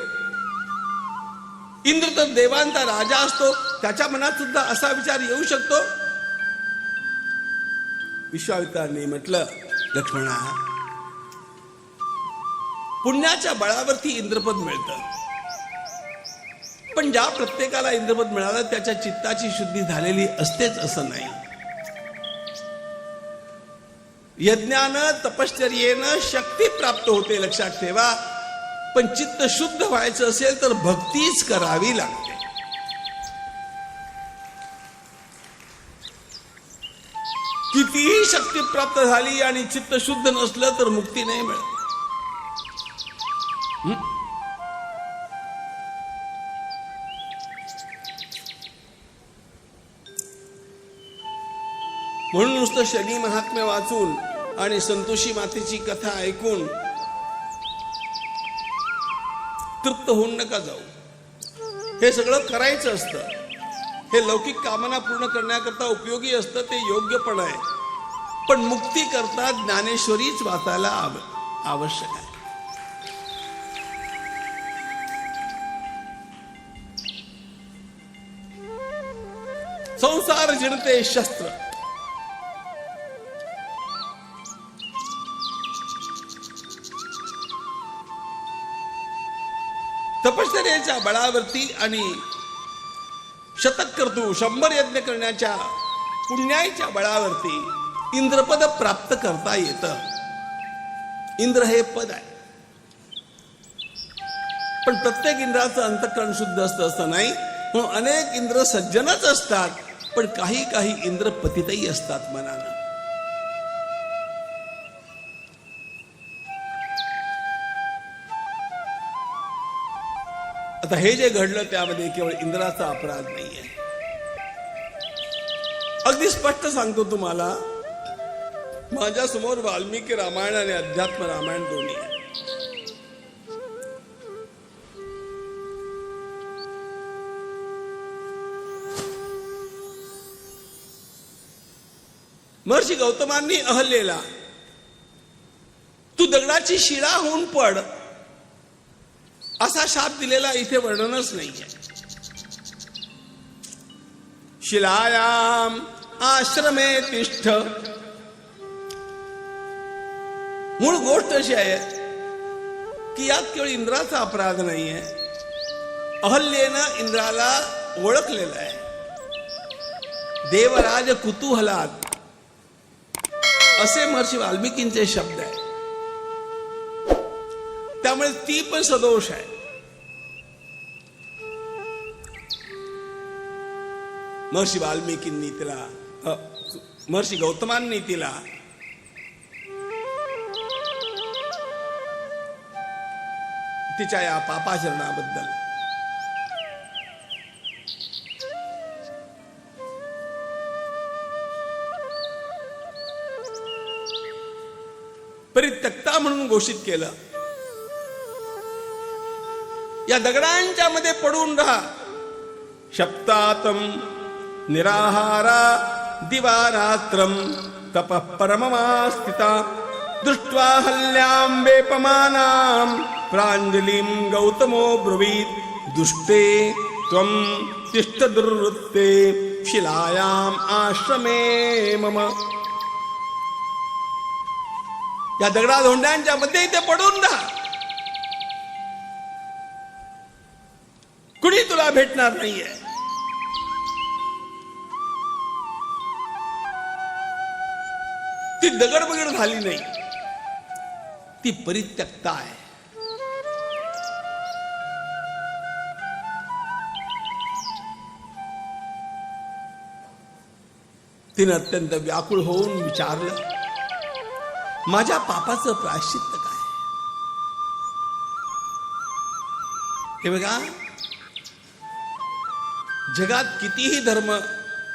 इंद्र तर देवांचा राजा असतो, त्याच्या मनात सुद्धा असा विचार येऊ शकतो? विश्वामित्रांनी म्हटलं, लक्ष्मणा पुण्याच्या बळावरती इंद्रपद मिळतं, पण ज्या प्रत्येकाला इंद्रपद मिळालं त्याच्या चित्ताची शुद्धी झालेली असतेच असं नाही. यज्ञानं तपश्चर्येनं शक्ती प्राप्त होते, लक्षात ठेवा. पण चित्त शुद्ध व्हायचं असेल तर भक्तीच करावी लागते. कितीही शक्ती प्राप्त झाली आणि चित्त शुद्ध नसलं तर मुक्ती नाही मिळत. म्हणून नुसतं शनी महात्म्य वाचून आणि संतोषी मातेची कथा ऐकून तृप्त होऊन नका जाऊ. हे सगळं करायचं असतं. हे लौकिक कामना पूर्ण करण्याकरता उपयोगी असतं, ते योग्य पण आहे. पण मुक्ती करता ज्ञानेश्वरीच वाचायला आवश्यक आहे. संसार जिणते शस्त्र, तपश्चर्येच्या बळावरती आणि शतक कर्तू 100 यज्ञ करण्याच्या पुण्याच्या बळावरती इंद्रपद प्राप्त करता येतं. इंद्र हे पद आहे, पण प्रत्येक इंद्राचं अंतःकरण शुद्ध असतं असं नाही. म्हणून अनेक इंद्र सज्जनच असतात, पण काही काही इंद्र पतितही असतात मनानं. आता हे जे घडलं त्यामध्ये केवळ इंद्राचा अपराध नाहीये. अगदी स्पष्ट सांगतो तुम्हाला, माझ्या समोर वाल्मिकी रामायण आणि अध्यात्म रामायण दोन्ही आहे. महर्षी गौतमांनी अहल्येला, तू दगडाची इंद्राची शिळा होऊन पड असा शाप दिलेला इथे वर्णनच नाहीये. शिलायाम आश्रमे तिष्ठ. मूळ गोष्ट अशी आहे की यात केवळ इंद्राचा अपराध नाहीये, अहल्येनं इंद्राला ओळखलेलं आहे. देवराज कुतूहलात असे महर्षी वाल्मिकींचे शब्द आहे. त्यामुळे ती पण सदोष आहे. महर्षी वाल्मिकींनी तिला महर्षी गौतमांनी तिला तिच्या या पापाचरणाबद्दल परित्यक्ता म्हणून घोषित केलं. या दगडांच्या मध्ये पडून राहा. शप्तातम निराहारा दिवारात्रम तपः परममास्थिता दृष्ट्वा हल्यां वेपमानां प्राञ्जलिं गौतमो ब्रवीत् दुष्टे त्वं तिष्ठ दुर्वृत्ते शिलायाम् आश्रमे मम. या दगडाधोंड्यांच्या मध्ये इथे पडून राहा. कुणी तुला भेटणार नाहीये. ती दगडबगड झाली नाही, ती परित्यक्ता आहे. तिने अत्यंत व्याकुळ होऊन विचारलं, माझ्या पापाचं प्रायश्चित्त काय? हे बघा, जगात कितीही धर्म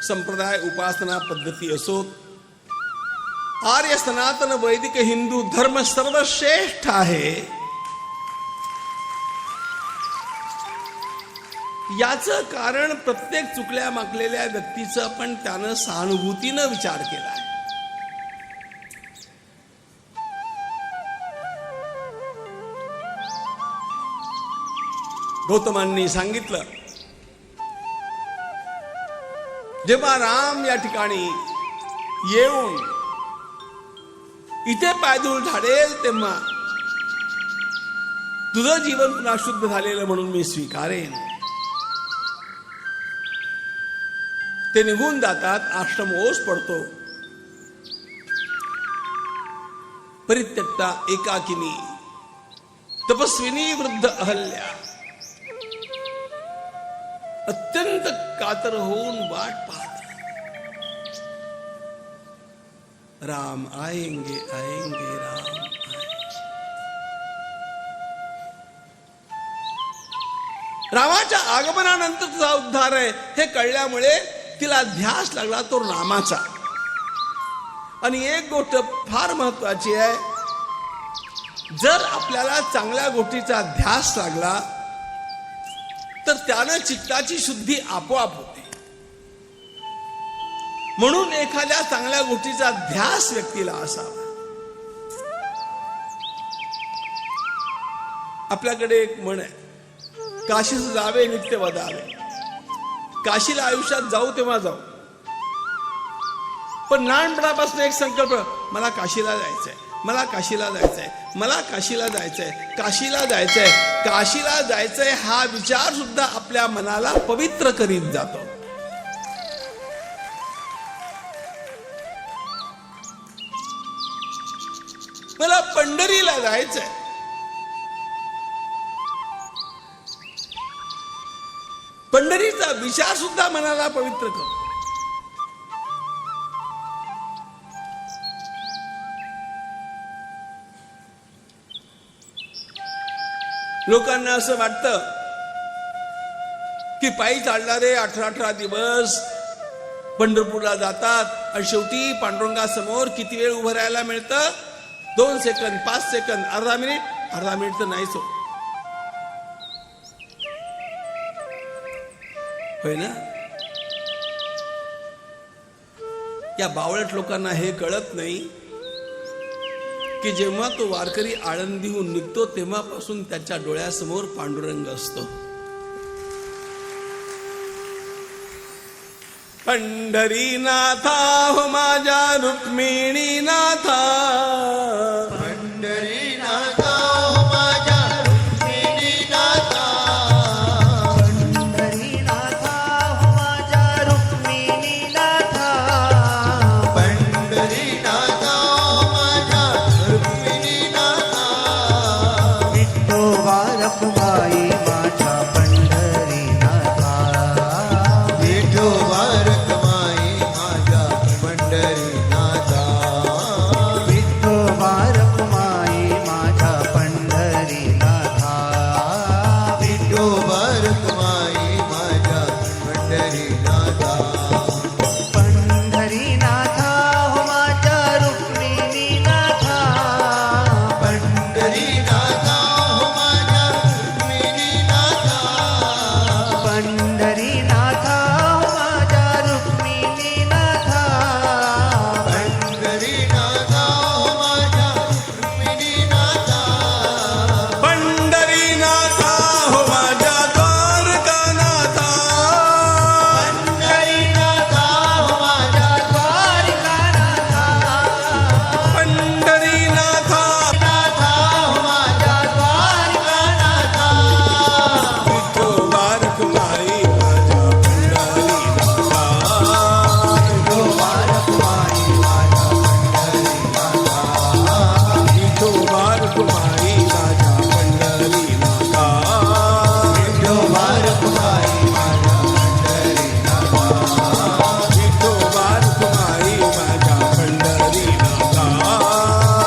संप्रदाय उपासना पद्धती असोत, आर्य सनातन वैदिक हिंदू धर्म सर्वश्रेष्ठ आहे. याचं कारण प्रत्येक चुकल्या मागलेल्या व्यक्तीचं पण त्यानं सहानुभूतीनं विचार केला आहे. गौतमांनी सांगितलं, जेव्हा राम या ठिकाणी येऊन इथे पायधूळ झाडेल तेव्हा तुझं जीवन पुन्हा शुद्ध झालेलं म्हणून मी स्वीकारेन. ते निघून जातात. आश्रम ओस पडतो. परित्यक्ता एकाकिनी तपस्विनी वृद्ध अहल्या अत्यंत कातर होऊन वाट पाहते. राम आएंगे आएंगे राम आएंगे. रामाच्या आगमनानंतर तुझा उद्धार आहे हे कळल्यामुळे तिला ध्यास लागला तो रामाचा. आणि एक गोष्ट फार महत्वाची आहे, जर आपल्याला चांगल्या गोष्टीचा ध्यास लागला तर त्यानं चित्ताची शुद्धी आपोआप होते. म्हणून एखाद्या चांगल्या गोष्टीचा ध्यास व्यक्तीला असावा. आपल्याकडे एक म्हण आहे, काशीस जावे नित्य वदावे. काशीला आयुष्यात जाऊ तेव्हा जाऊ, पण लहानपणापासून एक संकल्प, मला काशीला जायचंय, मला काशीला जायचंय, मला काशीला जायचंय, काशीला जायचंय, काशीला जायचंय. हा विचार सुद्धा आपल्या मनाला पवित्र करीत जातो. मला पंढरीला जायचंय, पंढरीचा विचार सुद्धा मनाला पवित्र करतो. लोकांना असं वाटतं की पायी चालणारे 18 दिवस पंढरपूरला जातात आणि शेवटी पांडुरंगासमोर किती वेळ उभं राहायला मिळतं? 2 सेकंद, 5 सेकंद, अर्धा मिनिट तर नाहीच हो. होय ना? या बावळट लोकांना हे कळत नाही की जेव्हा तो वारकरी आळंदीहून निघतो तेव्हापासून त्याच्या डोळ्यासमोर पांडुरंग असतो. पंढरीनाथा हो माझ्या रुक्मिणीनाथा, पंढरीनाथा हो माझ्या रुक्मिणीनाथा, पंढरीनाथा हो माझ्या रुक्मिणीनाथा, पंढरीनाथा हो माझ्या रुक्मिणीनाथा, विठोबा रखुमाई माझ्या पंढरीनाथा, विठोबा रखुमाई माझ्या पंढरीनाथा, विठोबा रखुमाई माझ्या पंढरीनाथा, विठोबा रखुमाई माझ्या पंढरीनाथा, पंढरीनाथा हो माझ्या रुक्मिणीनाथा, पंढरीनाथा हो माझ्या रुक्मिणीनाथा, पंढरीनाथा हो माझ्या रुक्मिणीनाथा, पंढरीनाथा हो माझ्या रुक्मिणीनाथा, पंढरीनाथा हो माझ्या द्वारकानाथा, पंढरीनाथा हो माझ्या द्वारिकानाथा, पंढरीनाथा नाथा हो माझ्या द्वारकानाथा, विठोबा रखुमाई माझ्या पंढरीनाथा, विठोबा रखुमाई माझ्या पंढरीनाथा, विठोबा रखुमाई माझ्या पंढरीनाथा, विठोबा रखुमाई माझ्या पंढरीनाथा, विठोबा रखुमाई माझ्या पंढरीनाथा,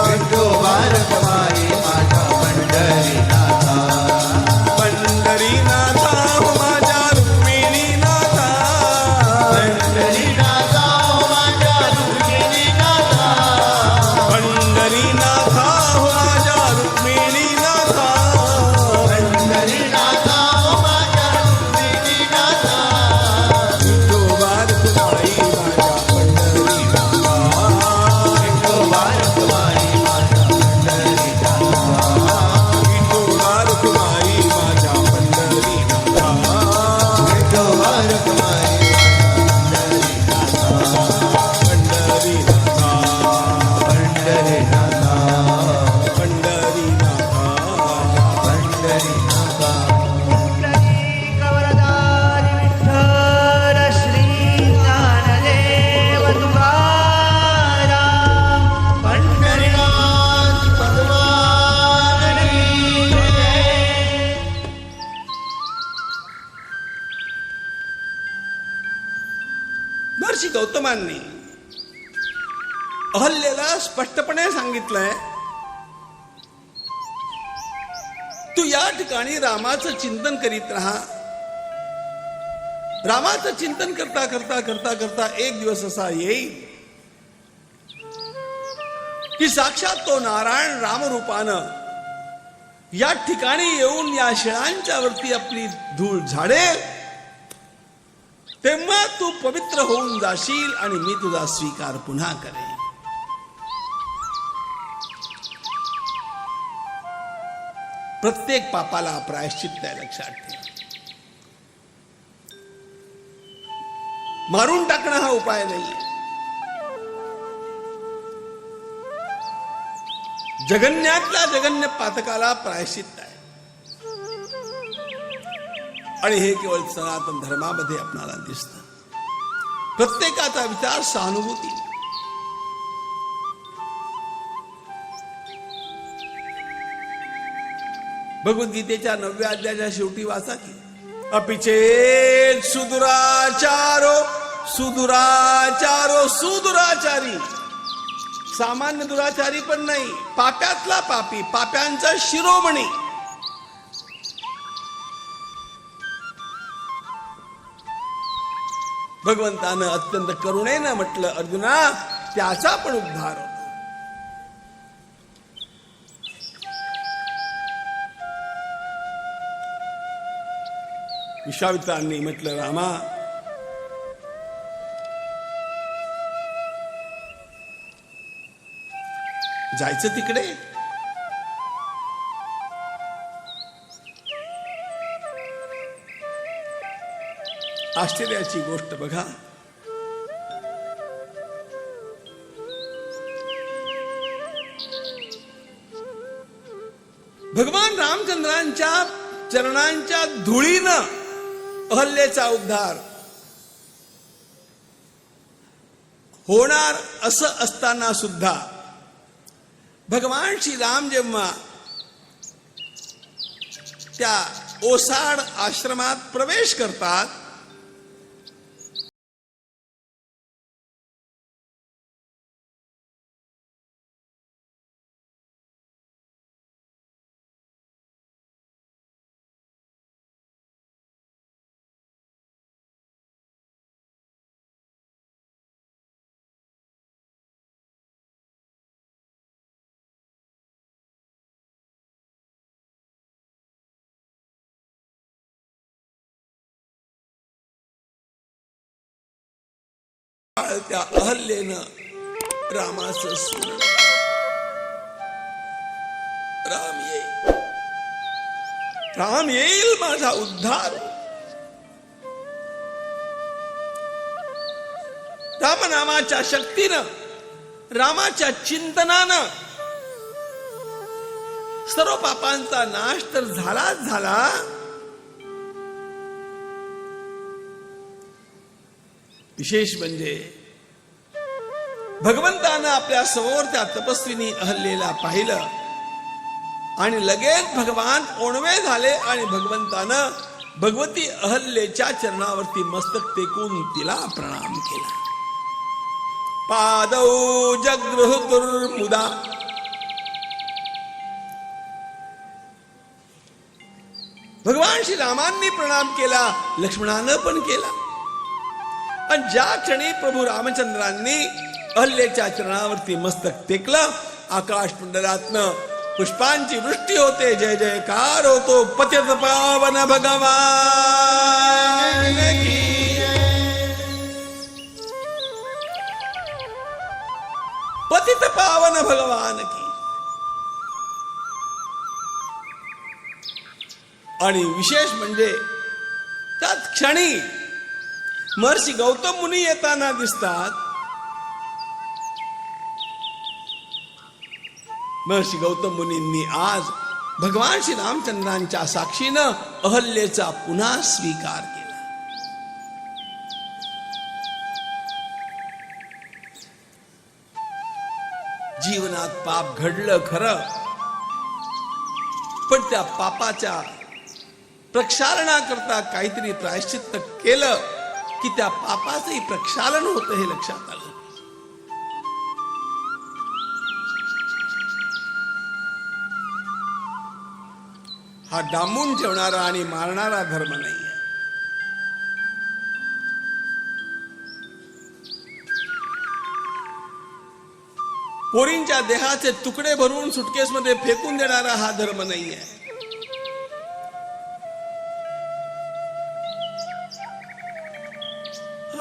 विठोबा रखुमाई माझ्या पंढरीनाथा, पंढरीनाथा हो माझ्या रुक्मिणीनाथा, पंढरीनाथा हो माझ्या रुक्मिणीनाथा, पंढरीनाथा हो माझ्या रुक्मिणीनाथा, पंढरीनाथा हो माझ्या रुक्मिणीनाथा, विठोबा रखुमाई माझ्या पंढरीनाथा, विठोबा रखुमाई माझ्या पंढरीनाथा, विठोबा रखुमाई माझ्या पंढरीनाथा, विठोबा रखुमाई पंढरीनाथा, पंढरीनाथा, पंढरीनाथा, पंढरीनाथा, कवरदारी विठ्ठल श्री ज्ञानदेव तुकाराम, पंढरीनाथ भगवान की जय. महर्षी गौतमांनी अहल्येला स्पष्टपणे सांगितलंय, तू या ठिकाणी रामाचं चिंतन करीत राहा. रामाचं चिंतन करता करता करता करता एक दिवस असा येईल की साक्षात तो नारायण रामरूपानं या ठिकाणी येऊन या शिळांच्या वरती आपली धूळ झाडेल. तेव्हा तू पवित्र होऊन जाशील आणि मी तुझा स्वीकार पुन्हा करेन. प्रत्येक पापाला प्रायश्चित्त आहे, लक्षात ठेव. मारून टाकणं हा उपाय नाहीये. जगन्यातल्या जगन्य पातकाला प्रायश्चित्त आहे. आणि हे केवळ सनातन धर्मामध्ये आपणाला दिसतं. प्रत्येकाचा विचार सहानुभूती. भगवद्गीतेच्या 9व्या अध्यायाच्या शेवटी वाचा की, अपिचेत सुदुराचारो सुदुराचारो सुदुराचारी. सामान्य दुराचारी पण नाही, पाप्यातला पापी, पाप्यांचा शिरोमणी. भगवंतानं अत्यंत करुणेनं म्हटलं, अर्जुना त्याचा पण उद्धार होतो. विश्वामित्रांनी म्हटलं, रामा जायचं तिकडे. आश्चर्याची गोष्ट बघा, भगवान रामचंद्रांच्या चरणांच्या धुळीनं अहल्येचा उद्धार होणार असं असताना सुद्धा भगवान श्रीराम जेव्हा त्या ओसाड आश्रमात प्रवेश करतात, त्या अहल्येनं रामाचं स्मरण, राम येईल माझा उद्धार. रामनामाच्या शक्तीनं, रामाच्या चिंतनानं सर्व पापांचा नाश तर झालाच झाला, विशेष म्हणजे भगवंतानं आपल्या समोर त्या तपस्विनी अहल्येला पाहिलं आणि लगेच भगवान ओणवे झाले आणि भगवंतानं भगवती अहल्येच्या चरणावरती मस्तक टेकून तिला प्रणाम केला. पादौ जगृहुर्मुदा, भगवान श्री रामांनी प्रणाम केला, लक्ष्मणानं पण केला. आणि ज्या क्षणी प्रभू रामचंद्रांनी अहल्येच्या चरणावरती मस्तक टेकलं, आकाश मंडलातनं पुष्पांची वृष्टी होते, जय जयकार होतो. पतित पावन भगवान की, पतित पावन भगवान की. आणि विशेष म्हणजे त्याच क्षणी महर्षी गौतम मुनी येताना दिसतात. महर्षी गौतम मुनींनी आज भगवान श्री रामचंद्रांच्या साक्षीनं अहल्येचा पुन्हा स्वीकार केला. जीवनात पाप घडलं खरं, पण त्या पापाच्या प्रक्षालनाकरता काहीतरी प्रायश्चित्त केलं की त्या पापाचंही प्रक्षालन होतं हे लक्षात आलं. हा डांबून ठेवणारा आणि मारणारा धर्म नाहीये. पोरींच्या देहाचे तुकडे भरून सुटकेसमध्ये फेकून देणारा हा धर्म नाहीये.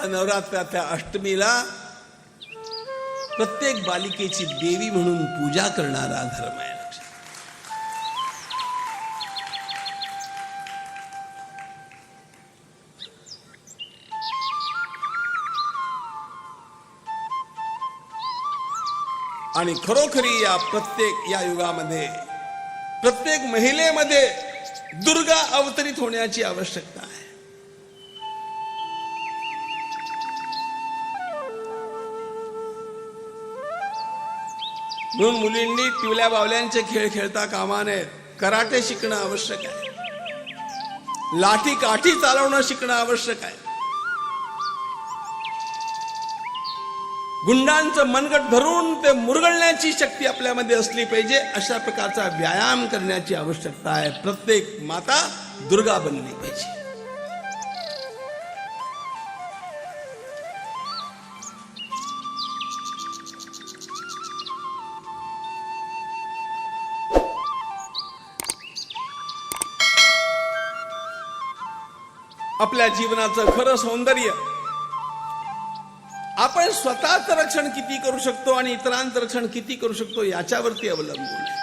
नवरात्राच्या अष्टमीला प्रत्येक बालिकेची देवी म्हणून पूजा करणारा धर्म आहे. आणि खरोखरी या युगामध्ये प्रत्येक महिलेमध्ये दुर्गा अवतरित होण्याची आवश्यकता आहे. म्हणून मुलींनी टिवल्या बावल्यांचे खेळ खेळता कामा नयेत. कराटे शिकणं आवश्यक आहे, लाठी काठी चालवणं शिकणं आवश्यक आहे, गुंडांचं मनगट धरून ते मुरगळण्याची शक्ती आपल्यामध्ये असली पाहिजे. अशा प्रकारचा व्यायाम करण्याची आवश्यकता आहे. प्रत्येक माता दुर्गा बनली पाहिजे. आपल्या जीवनाचं खरं सौंदर्य आपण स्वतःच रक्षण किती करू शकतो आणि इतरांचं रक्षण किती करू शकतो याच्यावरती अवलंबून आहे.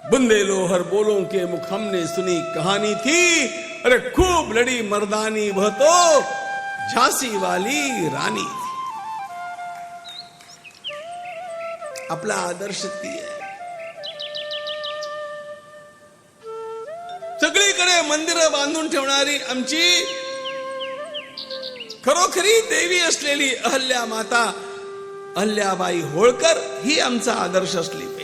बुंदेलो हर बोलों के मुख हमने सुनी कहानी थी, अरे खूब लड़ी मर्दानी वह तो झांसी वाली राणी थी. आपला आदर्श ती आहे. सगळीकडे मंदिरं बांधून ठेवणारी आमची खरोखरी देवी असलेली अहल्या माता अहल्याबाई होळकर ही आमचा आदर्श असली पाहिजे.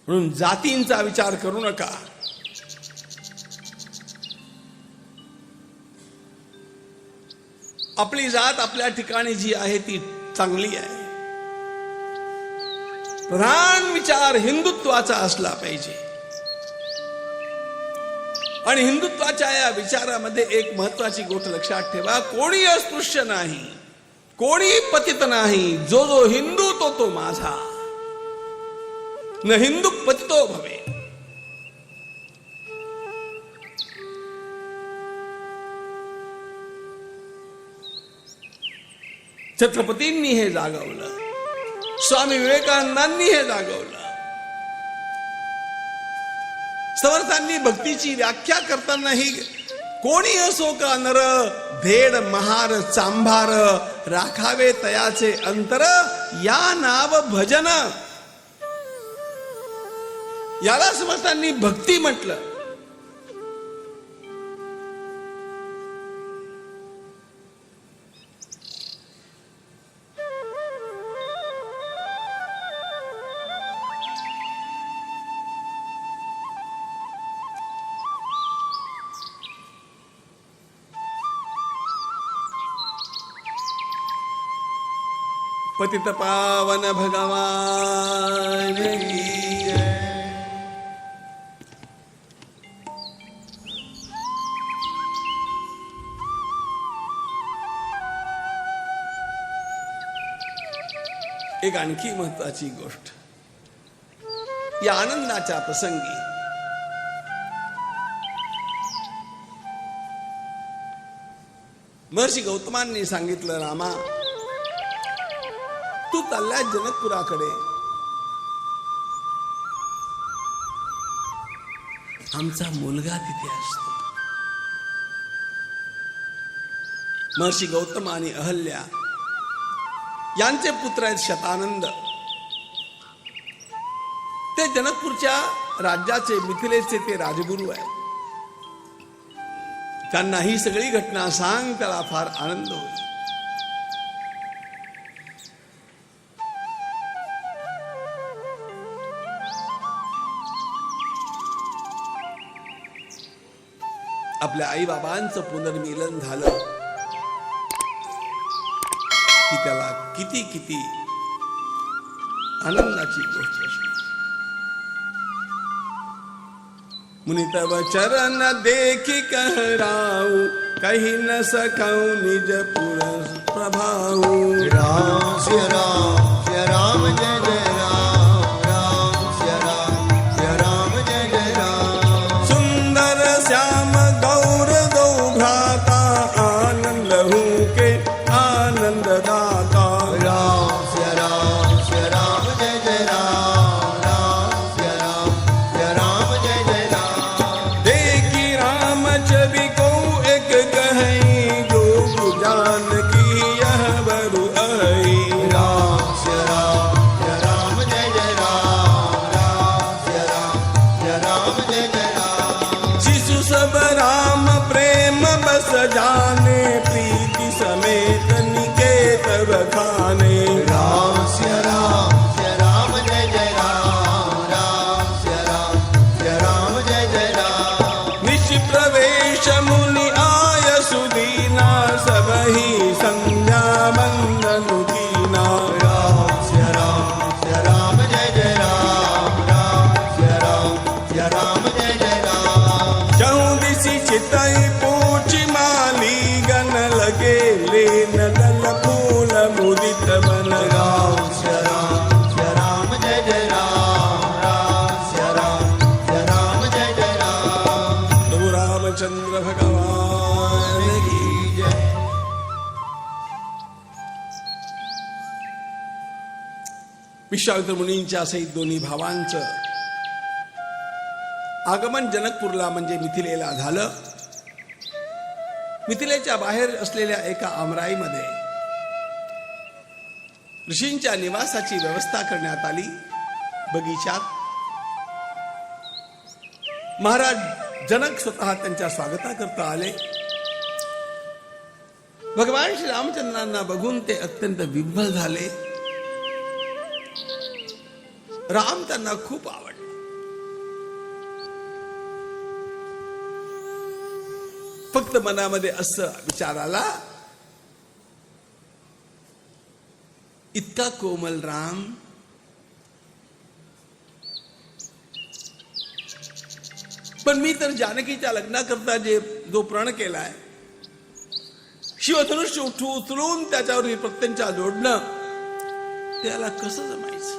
म्हणून जातींचा विचार करू नका. आपली जात आपल्या ठिकाणी जी आहे ती चांगली आहे. प्रधान विचार हिंदुत्वाचा असला पाहिजे. आणि हिंदुत्वाच्या या विचारामध्ये एक महत्वाची गोष्ट लक्षात ठेवा, कोणी अस्पृश्य नाही, कोणी पतित नाही. जो जो हिंदू तो तो माझा, न हिंदू पतितो भवे. छत्रपतींनी हे जागवलं, स्वामी विवेकानंदांनी हे जागवलं. समर्थांनी भक्तीची व्याख्या करताना ही कोणी असो का नर, धेड महार चांभार, राखावे तयाचे अंतर, या नाव भजन, याला समर्थांनी भक्ती म्हटलं. पतित पावन भगवान की जय. एक आणखी महत्वाची गोष्ट, या आनंदाच्या प्रसंगी महर्षी गौतमांनी सांगितलं, रामा तू चाललाय जनकपुराकडे, आमचा मुलगा तिथे असतो. महर्षी गौतम आणि अहल्या यांचे पुत्र आहेत शतानंद. ते जनकपूरच्या राज्याचे, मिथिलेचे ते राजगुरू आहेत. त्यांना ही सगळी घटना सांग, त्याला फार आनंद होईल. आपल्या आई बाबांचं पुनर्मिलन झालं की त्याला किती किती आनंदाची गोष्ट असते. मुनि तव चरण देखी कहराऊ, कही न सकऊं निज पुर प्रभाऊ. राम सिया राम जय जय राम, राम सिया राम जय जय राम. सुंदर श्याम गौर दो भ्राता, आनंद हूँ के आनंद दाता. राम सिया राम जय जय राम, राम सिया राम जय जय राम. देखी राम छवि को एक कहीं, जो जान की यह बरु आई. राम सिया रामचंद्र भगवान की जय. विश्वामित्र मुनींच्या सहित दोन्ही भावांचं आगमन जनकपूरला म्हणजे मिथिलेला झालं. मिथिलेच्या बाहेर असलेल्या एका आमराईमध्ये ऋषींच्या निवासाची व्यवस्था करण्यात आली. बगीचात महाराज जनक स्वतः त्यांच्या स्वागताकरता आले. भगवान श्री रामचंद्रांना बघून ते अत्यंत विह्वल झाले. राम त्यांना खूप आवडला. फक्त मनामध्ये असं विचार आला, इतका कोमल राम, पण मी तर जानकीच्या लग्नाकरता जो प्रण केलाय, शिवधनुष्य उचलून त्याच्यावर प्रत्यंचा जोडणं, त्याला कसं जमायचं?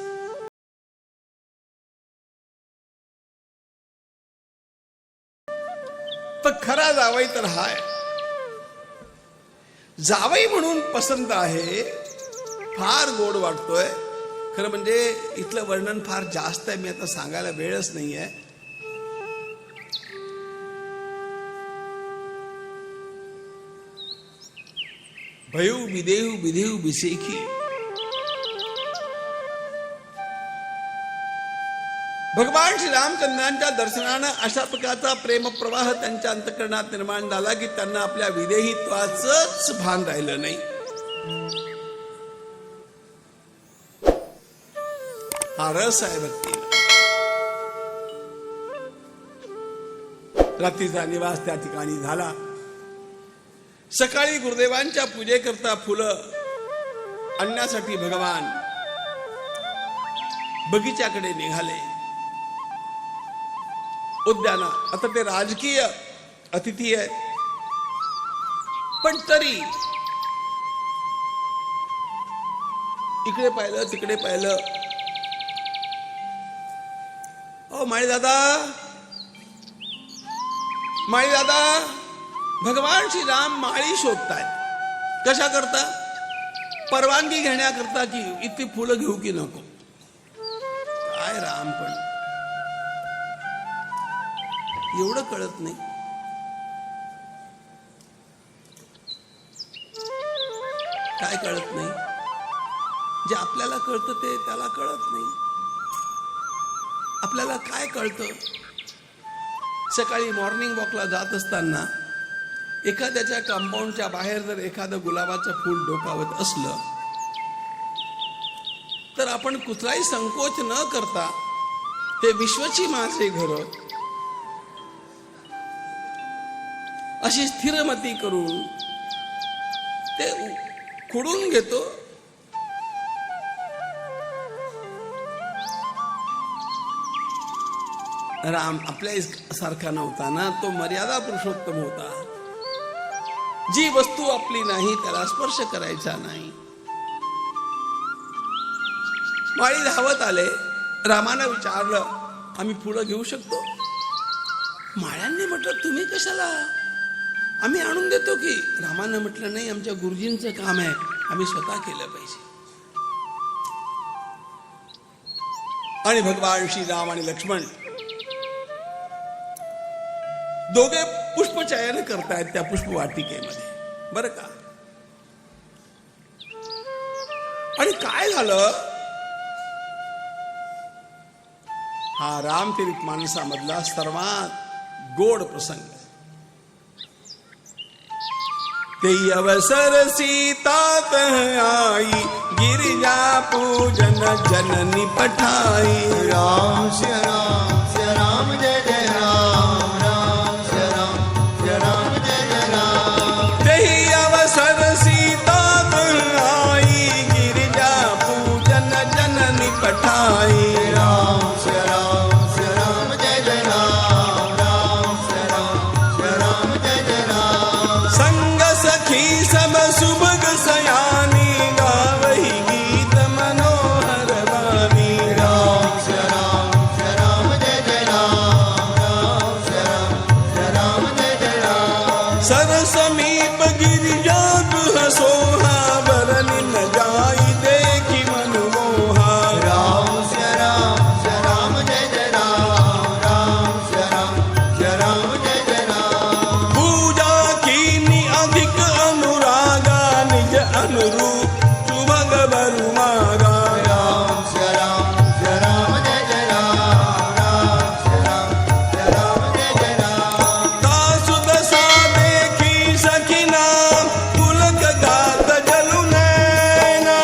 पण खरा जावई तर हाय, जावई म्हणून पसंत आहे, फार गोड वाटतोय. खरं म्हणजे इथलं वर्णन फार जास्त आहे, मी आता सांगायला वेळच नाहीये. भयू विदेहू विधेहू बिसेखी. भगवान श्री रामचंद्रांच्या दर्शनानं अशा प्रकारचा प्रेमप्रवाह त्यांच्या अंतःकरणात निर्माण झाला की त्यांना आपल्या विदेहित्वाचंच भान राहिलं नाही. हा रस आहे भक्तीला. रात्रीचा निवास त्या ठिकाणी झाला. सकाळी गुरुदेवांच्या पूजेकरता फुलं आणण्यासाठी भगवान बगीच्याकडे निघाले. उद्यानात आता ते राजकीय अतिथी आहेत, पण तरी इकडे पाहिलं तिकडे पाहिलं. ओ माळी दादा, माळी दादा, भगवान श्री राम माळी शोधतायत. कशा करता? परवानगी घेण्याकरता की इतकी फुलं घेऊ की नको. काय राम, पण एवढं कळत नाही. काय कळत नाही? जे आपल्याला कळतं ते त्याला कळत नाही. आपल्याला काय कळतं? सकाळी मॉर्निंग वॉकला जात असताना एखाद्याच्या कंपाऊंडच्या बाहेर जर एखादं गुलाबाचं फूल डोकावत असलं तर आपण कुठलाही संकोच न करता ते विश्वची माझे घर अशी स्थिरमती करून ते खुडून घेतो. राम आपल्या सारखा नव्हता ना, तो मर्यादा पुरुषोत्तम होता. जी वस्तू आपली नाही त्याला स्पर्श करायचा नाही. माळी धावत आले. रामानं विचारलं, आम्ही फुलं घेऊ शकतो? माळ्यांनी म्हटलं, तुम्ही कशाला, आम्ही आणून देतो की. रामानं म्हटलं, नाही, आमच्या गुरुजींचं काम आहे, आम्ही स्वतः केलं पाहिजे. आणि भगवान श्रीराम आणि लक्ष्मण दोघे पुष्पचयन करतायत त्या पुष्पवाटिकेमध्ये, बरं का. आणि काय झालं, हा रामचरित मानसामधला सर्वात गोड प्रसंग. ते अवसर सीता आई, गिरिजा पूजन जननी पठाई. राम श्री राम जय जय राम. राम श्री राम जय जय राम. ते अवसर सीता आई, गिरिजा पूजन जननी पठाई. राम श्री राम जय जय राम. राम श्री राम जय जय राम. संग सखी सब सुभग सयानी, गावही गीत मनोहर वाणी. राम श्री राम सरसमीप गिरिजा गृह सोहा वरनी न जाई देखी मनमोहा राम जय राम जय जय राम राम जय राम जय जय राम पूजा कीनी अधिक अनुरागा निज अनुरूप सुभग बरु मागा राम जय राम जय जय राम राम जय राम जय जय राम दासु दशा देखी सखी नाम पुलक गात जलु नैना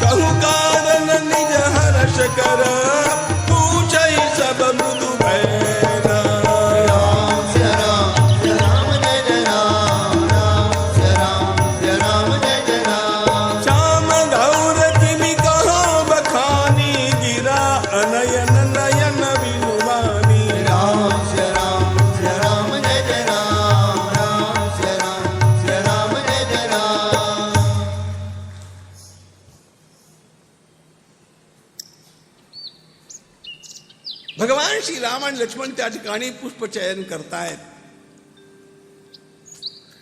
कहु कारण निज हर्ष कर पूछई सब मृदु भैना राम जय राम जय जय राम जय राम जय जय राम श्याम गौर तिमि कहो बखानी गिरा अनयन नयन विनुमानी राम जय राम जय जय राम जय राम जय जय राम भगवान श्री राम आणि लक्ष्मण त्या ठिकाणी पुष्पचयन करतायत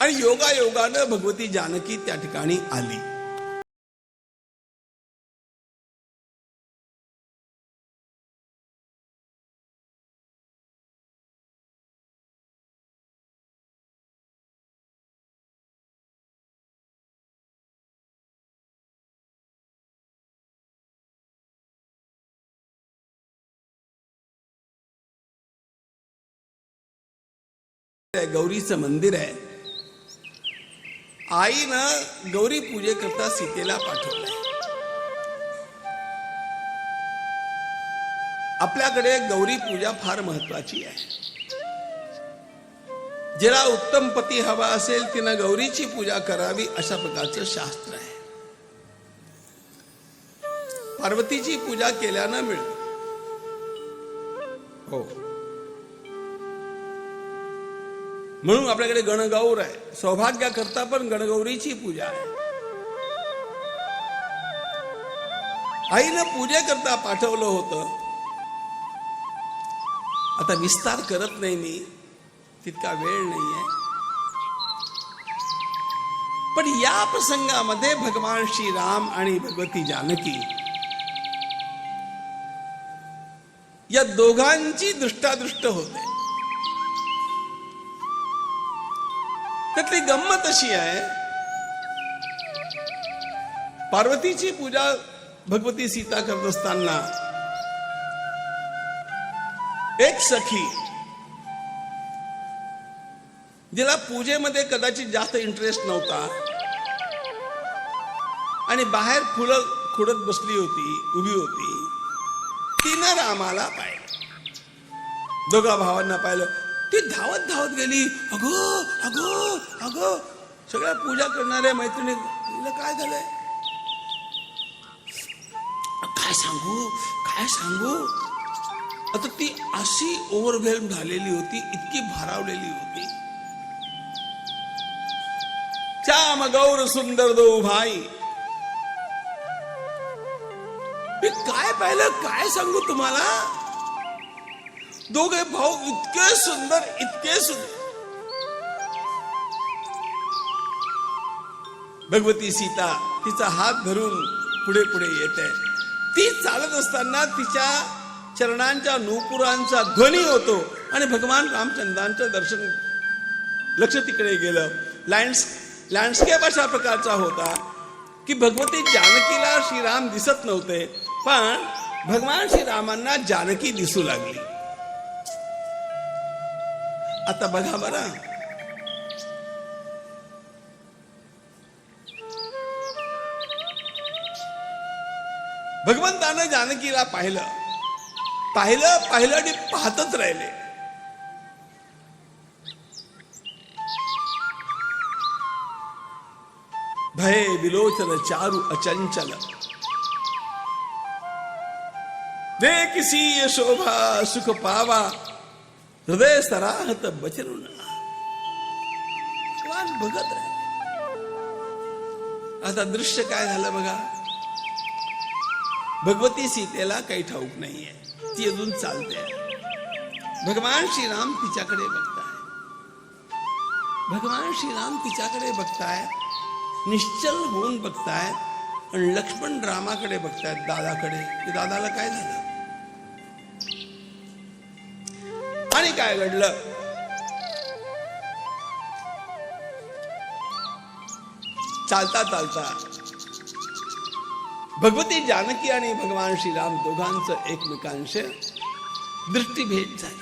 आणि योगायोगानं भगवती जानकी त्या ठिकाणी आली. गौरीचं मंदिर आहे. आईनं गौरी पूजेकरता सीतेला पाठवलंय. आपल्याकडे गौरी पूजा फार महत्वाची आहे. ज्याला उत्तम पती हवा असेल तिनं गौरीची पूजा करावी अशा प्रकारचं शास्त्र आहे. पार्वतीची पूजा केल्यानं मिळते. हो, म्हणून आपल्याकडे गणगौर आहे. सौभाग्याकरता पण गणगौरीची पूजा आहे. आईनं पूजेकरता पाठवलं होतं. आता विस्तार करत नाही मी, तितका वेळ नाहीये. पण या प्रसंगामध्ये भगवान श्रीराम आणि भगवती जानकी या दोघांची दृष्टादृष्ट होते. त्यातली गंमत अशी आहे, पार्वतीची पूजा भगवती सीता करत असताना एक सखी जिला पूजेमध्ये कदाचित जास्त इंटरेस्ट नव्हता आणि बाहेर फुलं खुडत बसली होती, उभी होती, तिनं रामाला पाहिलं. दोघा भावांना पाहिलं. ती धावत धावत गेली. अगो अगो अगो, सगळ्या पूजा करणाऱ्या मैत्रिणी, काय झालंय, काय सांगू काय सांगू. आता ती अशी ओव्हरवेल्म झालेली होती, इतकी भारावलेली होती. श्याम गौर सुंदर दो भाई, मी काय पाहिलं काय सांगू तुम्हाला. दोघे भाऊ इतके सुंदर, इतके सुंदर. भगवती सीता तिचा हात धरून पुढे पुढे येते. ती चालत असताना तिच्या चरणांच्या नूपुरांचा ध्वनी होतो आणि भगवान रामचंद्रांचं दर्शन, लक्ष तिकडे गेलं. लँडस्केप अशा प्रकारचा होता की भगवती जानकीला श्रीराम दिसत नव्हते, पण भगवान श्रीरामांना जानकी दिसू लागली. आता बघा बरं, भगवंतानं जानकीला पाहिलं पाहिलं पाहिलं आणि पाहतच राहिले. भय विलोचन चारु अचंचल, देखसी शोभा सुख पावा, हृदय सराहत बचरुन. बघत राहिले. आता दृश्य काय झालं बघा. भगवती सीतेला काही ठाऊक नाहीये, ती अजून चालते. भगवान श्रीराम तिच्याकडे बघताय. भगवान श्रीराम तिच्याकडे बघतायत, निश्चल होऊन बघतायत आणि लक्ष्मण रामाकडे बघतायत, दादाकडे. की दादाला काय झालं आणि काय घडलं. चालता चालता भगवती जानकी आणि भगवान श्रीराम दोघांचं एकमेकांशी दृष्टीभेद झाली.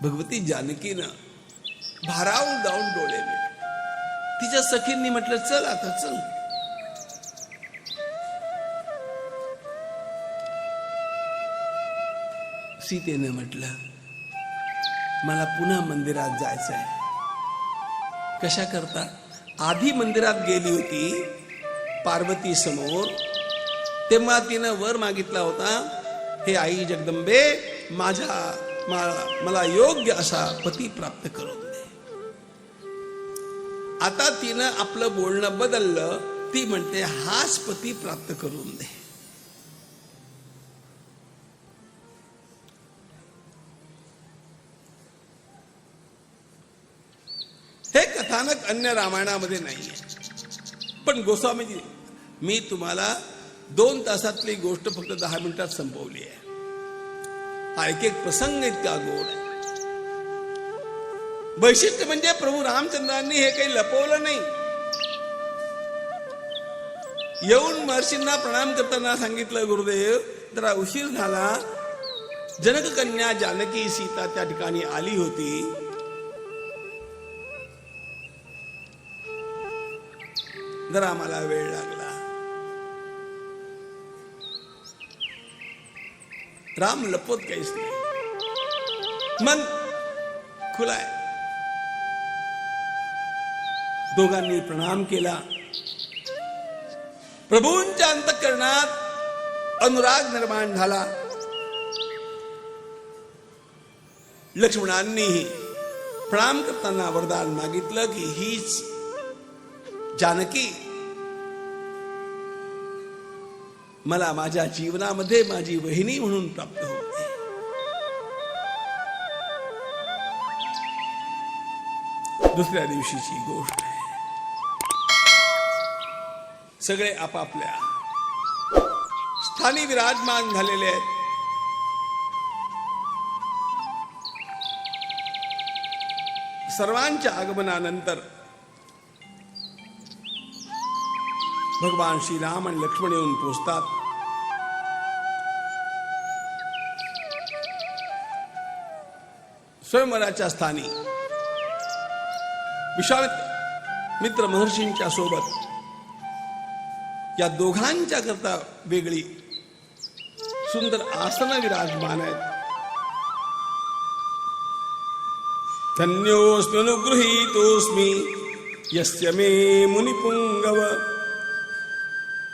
भगवती जानकीनं भारावून जाऊन डोळे मिळले. तिच्या सखींनी म्हटलं चल आता चल. सीतेने म्हटलं मला पुन्हा मंदिरात जायचंय. कशा करता? आधी मंदिरात गेली होती पार्वती समोर, तेव्हा तिनं वर मागितला होता, हे आई जगदंबे मला योग्य असा पती प्राप्त करून दे. आता तिनं आपलं बोलणं बदललं. ती म्हणते हाच पती प्राप्त करून दे. हे कथानक अन्य रामायणामध्ये नाहीये. पण गोस्वामीजी, मी तुम्हाला 2 तासातली गोष्ट फक्त 10 मिनिटात संपवली आहे. हा एक एक प्रसंग इतका गोड आहे. वैशिष्ट्य म्हणजे प्रभू रामचंद्रांनी हे काही लपवलं नाही. येऊन महर्षींना प्रणाम करताना सांगितलं, गुरुदेव जरा उशीर झाला, जनक कन्या जानकी सीता त्या ठिकाणी आली होती, जरा मला वेळ लागला. राम लपवत काहीच नाही, मन खुलाय. दोघांनी प्रणाम केला. प्रभूंच्या अंतःकरणात अनुराग निर्माण झाला. लक्ष्मणांनीही प्रणाम करताना वरदान मागितलं की हीच जानकी मला माझ्या जीवनामध्ये माझी वहिनी म्हणून प्राप्त होते. दुसऱ्या दिवशीची गोष्ट आहे. सगळे आपापल्या स्थानी विराजमान झालेले आहेत. सर्वांच्या आगमनानंतर भगवान श्रीराम आणि लक्ष्मण येऊन पोचतात. स्वयंवराच्या स्थानी विश्वामित्र महर्षींच्या सोबत या दोघांच्या करता वेगळी सुंदर आसन विराजमान आहेत. धन्योस्मि अनुगृहीतोस्मि यस्य मे मुनिपुंगव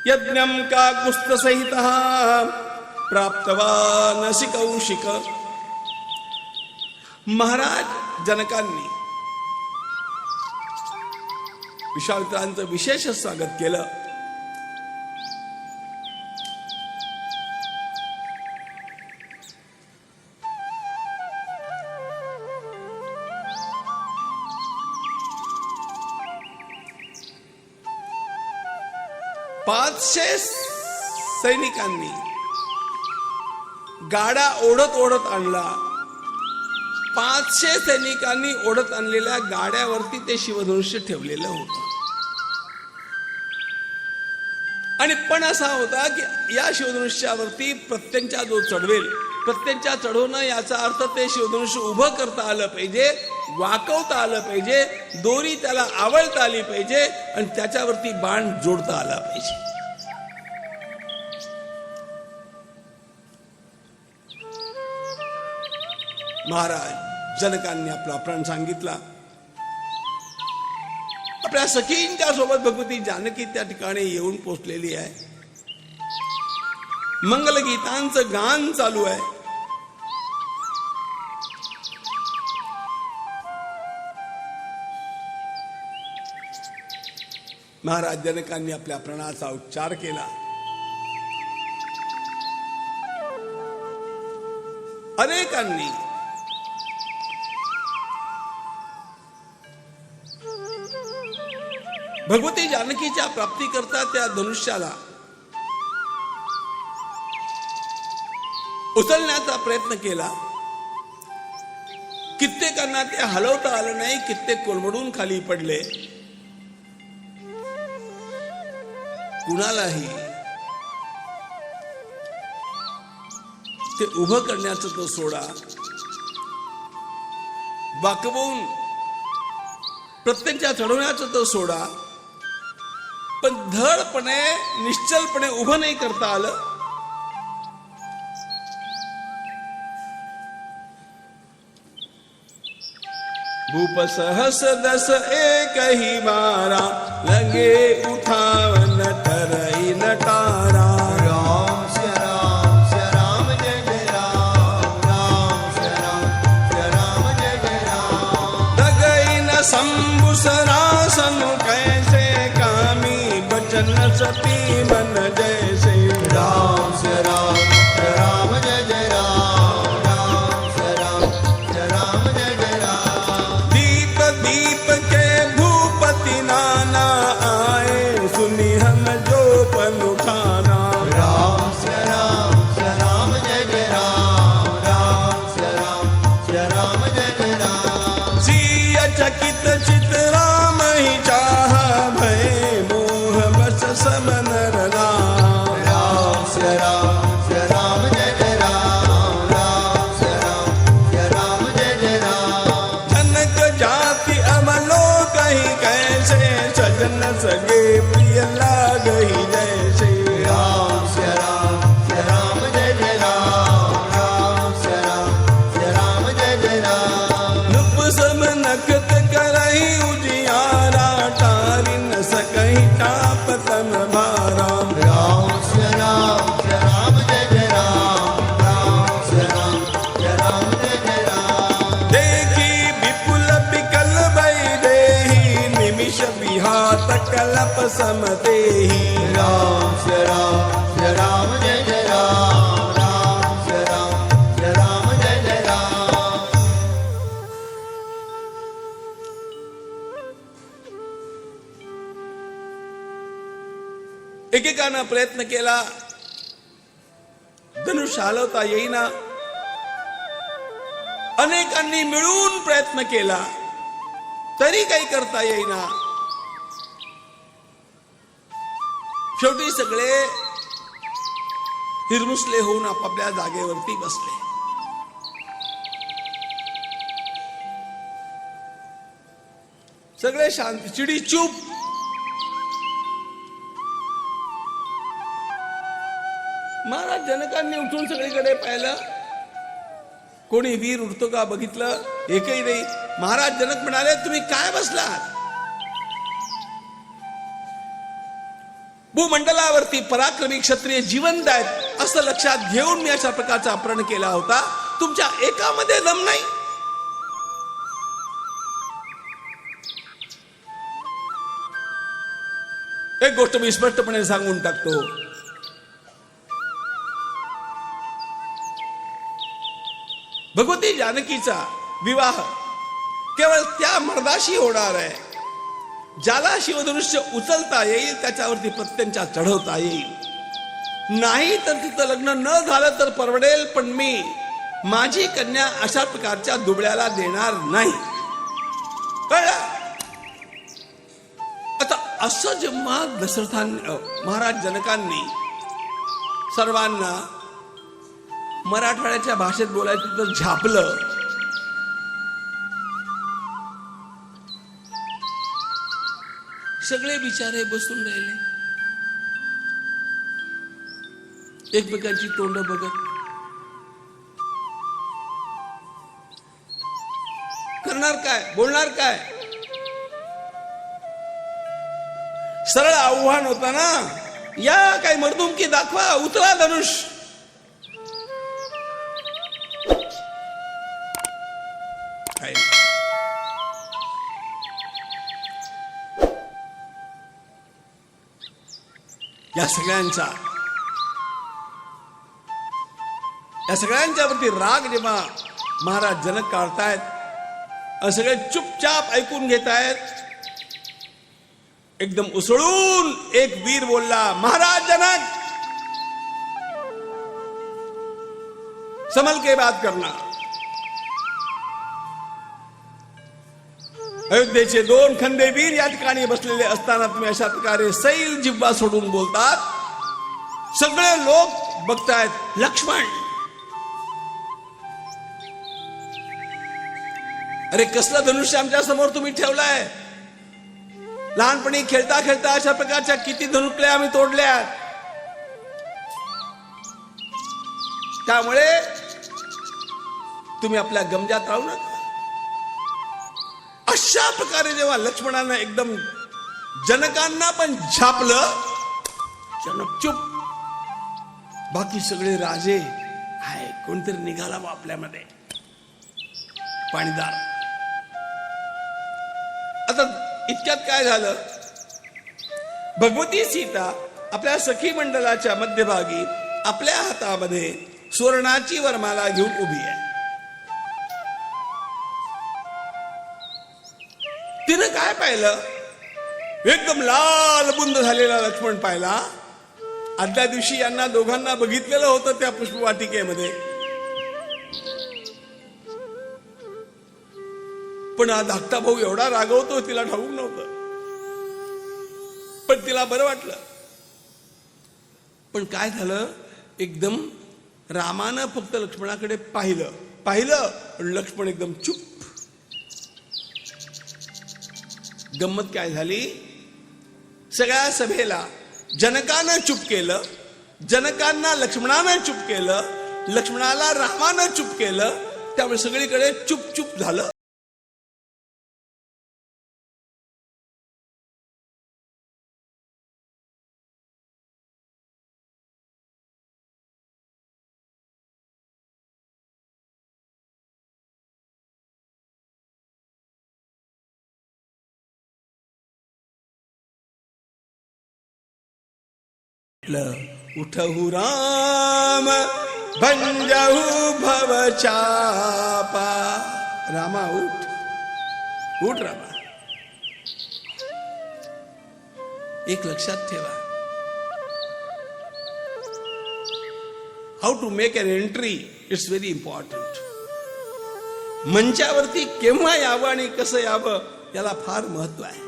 यज्ञं काकुत्स्थसहितः प्राप्तवान् असि कौशिक. महाराज जनकांनी विश्वामित्रांचं विशेष स्वागत केलं. पाचशे सैनिकांनी गाडा ओढत ओढत आणला. 500 सैनिकांनी ओढत आणलेल्या गाड्यावरती ते शिवधनुष्य ठेवलेलं होतं. आणि पण असा होता की या शिवधनुष्यावरती प्रत्यंचा जो चढवेल, प्रत्यंचा चढवणं याचा अर्थ ते शिवधनुष्य उभं करता आलं पाहिजे, वाकवता आलं पाहिजे, दोरी त्याला आवळता आली पाहिजे आणि त्याच्यावरती बाण जोडता आला पाहिजे. महाराज जनकांनी आपला प्रण सांगितला. आपल्या सखींच्या सोबत भगवती जानकी त्या ठिकाणी येऊन पोचलेली आहे. मंगलगीतांचं गान चालू आहे. महाराज जनकांनी आपल्या प्रणाचा उच्चार केला. अनेकांनी भगवती जानकीच्या प्राप्तीकरता त्या धनुष्याला उचलण्याचा प्रयत्न केला. कित्येकांना ते हलवता आलं नाही, कित्येक कोलमडून खाली पडले. कुणालाही ते उभं करण्याचं तो सोडा, वाकवून प्रत्येकच्या चढवण्याचं तो सोडा, पण धडपणे निश्चलपणे उभं नाही करता आलं. भूप सहस दस एक ही बारा, लगे उठावन ठरई नटारा. राम सिया राम जय जय राम. राम सिया राम जय जय राम. लगई न संबुसरासन कैसे, कामी बचन सती मन जैसे. राम सिया राम जय जय राम. राम सिया राम जय जय राम. दीप दीप के भूपति नाना आए, सुनी हम जो पन उठाना. राम सिया राम जय जय राम. राम सिया राम जय जय राम. सिय चकित चित राम ही चाह, भय मोह बस सब नर नाम. राम सिया राम जय जय राम. राम सिया राम जय जय राम. जनक जाति अमलो कहीं कैसे, सजन सगे प्रिय लागही जैसे. राम सिया राम जय जय राम. राम सिया राम जय जय राम. नुप सब नखत करही उजियारा, टारी न सकही टाप तन भारा. राम सिया राम जय जय राम. राम सिया राम जय जय राम. देखी विपुल विकल भई देही, निमिष विहात कलप समतेही. राम सिया राम जय जय राम. राम सिया राम जय जय राम. एकेकानं प्रयत्न केला, धनुष्य हलवता येईना. अनेकांनी मिळून प्रयत्न केला, तरी काही करता येईना. शेवटी सगळे हिरमुसले होऊन आपापल्या जागेवरती बसले. सगळे शांत, चिडी चूप. महाराज जनकांनी उठून सगळीकडे पाहिलं, कोणी वीर उठतो का बघितलं, एकही नाही. महाराज जनक म्हणाले, तुम्ही काय बसलात? भूमंडलावरती पराक्रमी क्षत्रिय जिवंत आहेत असं लक्षात घेऊन मी अशा प्रकारचा अपहरण केला होता. तुमच्या एकामध्ये दम नाही. एक गोष्ट मी स्पष्टपणे सांगून टाकतो. भगवती जानकीचा विवाह केवळ त्या मर्दाशी होणार आहे ज्याला शिवधनुष्य उचलता येईल, त्याच्यावरती प्रत्यंचा चढवता येईल. नाही तर तिथं लग्न न झालं तर परवडेल, पण मी माझी कन्या अशा प्रकारच्या दुबळ्याला देणार नाही. कळलं? आता असं जेव्हा महाराज जनकांनी सर्वांना मराठवाड्याच्या भाषेत बोलायचं तर झापलं. सगळे बिचारे बसून राहिले, एकमेकांची तोंड बघत. करणार काय, बोलणार काय? सरळ आव्हान होता ना, या काय मर्दुमकी दाखवा, उतरा धनुष. या सगळ्यांचा या सगळ्यांच्यावरती राग जेव्हा महाराज जनक काढतायत, सगळे चुपचाप ऐकून घेतायत. एकदम उसळून एक वीर बोलला, महाराज जनक, संभल के बात करना. अयोध्येचे 2 खंदेवीर या ठिकाणी बसलेले असताना तुम्ही अशा प्रकारे सैल जिव्हा सोडून बोलतात. सगळे लोक बघतायत. लक्ष्मण, अरे कसलं धनुष्य आमच्या समोर तुम्ही ठेवलाय? लहानपणी खेळता खेळता अशा प्रकारच्या किती धनुकल्या आम्ही तोडल्या. त्यामुळे तुम्ही आपल्या गमजात राहू नका. अशा प्रकारे जेव्हा लक्ष्मणानं एकदम जनकांना पण झापलं, जनक चुप. बाकी सगळे राजे, हाय कोणतरी निघाला बा आपल्यामध्ये पाणीदार. आता इतक्यात काय झालं, भगवती सीता आपल्या सखी मंडळाच्या मध्यभागी आपल्या हातामध्ये सुवर्णाची वरमाला घेऊन उभी आहे. तिनं काय पाहिलं, एकदम लाल बुंद झालेला लक्ष्मण पाहिला. आदल्या दिवशी यांना दोघांना बघितलेलं होतं त्या पुष्पवाटिकेमध्ये. पण हा धाकटा भाऊ एवढा रागवतो तिला ठाऊक नव्हतं. पण तिला बरं वाटलं. पण काय झालं, एकदम रामानं फक्त लक्ष्मणाकडे पाहिलं, लक्ष्मण एकदम चुप. गंमत काय झाली, सगळ्या सभेला जनकानं चुप केलं, जनकांना लक्ष्मणानं चुप केलं, लक्ष्मणाला रामानं चुप केलं. त्यामुळे सगळीकडे चुप चुप झालं. उठहु राम भंजहु भव चापा. रामा उठ, उठ रामा. एक लक्षात ठेवा, how to make an entry it's very important. मंचावरती केव्हा यावं आणि कसं यावं याला फार महत्व आहे.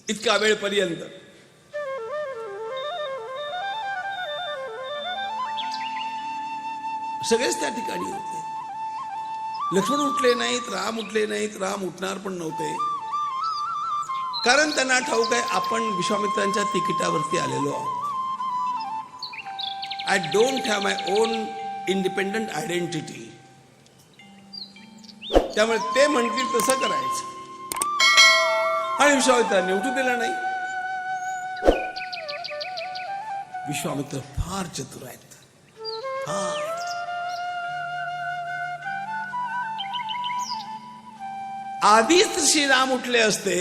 इतका वेळपर्यंत सगळेच त्या ठिकाणी होते. लक्ष्मण उठले नाहीत, राम उठले नाहीत, राम उठणार पण नव्हते. कारण त्यांना ठाऊक आहे आपण विश्वामित्रांच्या तिकिटावरती आलेलो आहोत. I don't have my on independent identity. त्यामुळे ते म्हणतील तसं करायचं. आणि विश्वामित्रांनी उठू दिलं नाही. विश्वामित्र फार चतुर आहेत, फार. आधीच श्रीराम उठले असते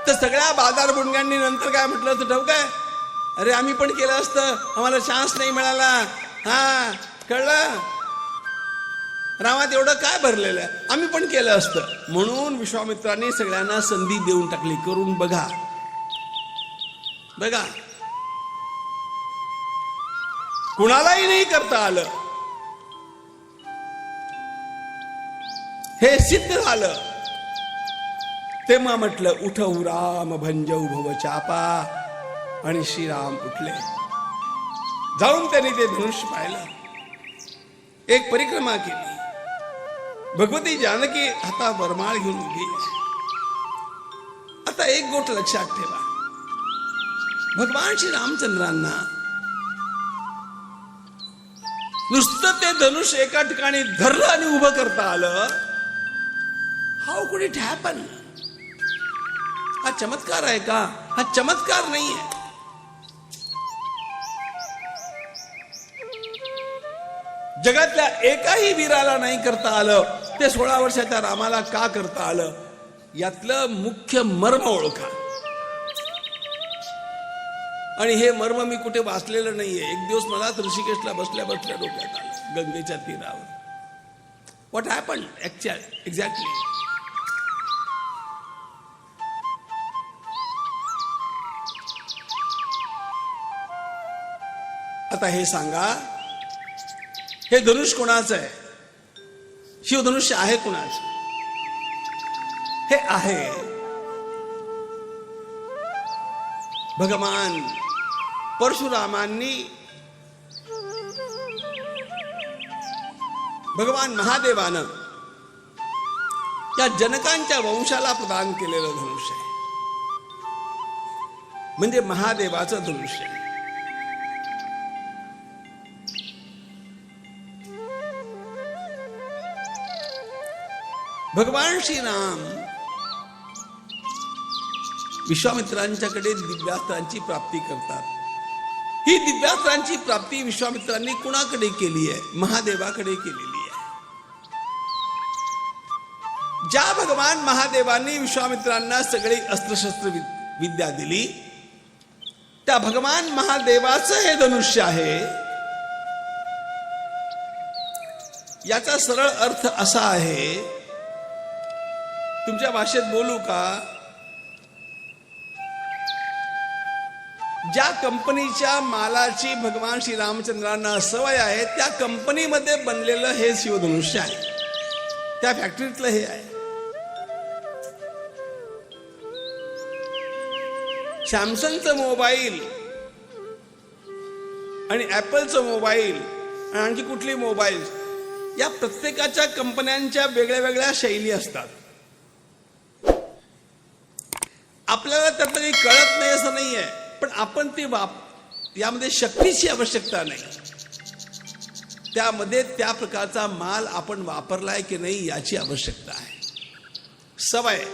तर सगळ्या बाजार बुणग्यांनी नंतर काय म्हटलं होतं ठाऊक आहे, अरे आम्ही पण केलं असतं, आम्हाला चान्स नाही मिळाला. हा कळलं, रामात एवढं काय भरलेलं आहे, आम्ही पण केलं असतं. म्हणून विश्वामित्राने सगळ्यांना संधी देऊन टाकली, करून बघा बघा. कुणालाही नाही करता आलं, हे सिद्ध झालं. तेव्हा म्हटलं उठहु राम भंजहु भव चापा. आणि श्रीराम उठले. जाऊन त्यांनी ते धनुष्य पाहिलं, एक परिक्रमा केली. भगवती जानकी हाता वरमाळ घेऊन उभी. आता एक गोष्ट लक्षात ठेवा, भगवान श्री रामचंद्रांना नुसतं ते धनुष्य एका ठिकाणी धरलं आणि उभं करता आलं. हाऊ कुड इट हॅपन? हा चमत्कार आहे का? हा चमत्कार नाहीये. जगातल्या एकाही वीराला नाही करता आलं, ते 16 वर्षाच्या रामाला का करता आलं? यातलं मुख्य मर्म ओळखा. आणि हे मर्म मी कुठे वाचलेलं नाहीये. एक दिवस मला ऋषिकेशला बसल्या बसल्या डोक्यात आलं, गंगेच्या तीरावर. What happen exactly. आता हे सांगा, हे धनुष कोणाचं आहे? शिवधनुष्य आहे कोणाचं? हे आहे भगवान परशुरामांनी भगवान महादेवानं या जनकांच्या वंशाला प्रदान केलेलं धनुष्य आहे. म्हणजे महादेवाचं धनुष्य आहे. भगवान श्रीराम विश्वामित्रांच्याकडे दिव्यास्त्रांची प्राप्ती करतात. ही दिव्यास्त्रांची प्राप्ती विश्वामित्रांनी कुणाकडे केली आहे? महादेवाकडे केलेली आहे. ज्या भगवान महादेवांनी विश्वामित्रांना सगळी अस्त्रशस्त्र विद्या दिली, त्या भगवान महादेवाचं हे धनुष्य आहे. याचा सरळ अर्थ असा आहे, तुमच्या भाषेत बोलू का? ज्या कंपनीच्या मालाची भगवान श्रीरामचंद्रांना सवय आहे, त्या कंपनीमध्ये बनलेलं हे शिवधनुष्य आहे. त्या फॅक्टरीतलं हे आहे. सॅमसंगचं मोबाईल आणि ऍपलचं मोबाईल आणि आणखी कुठली मोबाईल, या प्रत्येकाच्या कंपन्यांच्या वेगळ्या वेगळ्या शैली असतात. आपल्याला त्यातलं काही कळत नाही असं नाही आहे, पण आपण ती यामध्ये शक्तीची आवश्यकता नाही, त्यामध्ये त्या प्रकारचा माल आपण वापरलाय की नाही याची आवश्यकता आहे. सवय.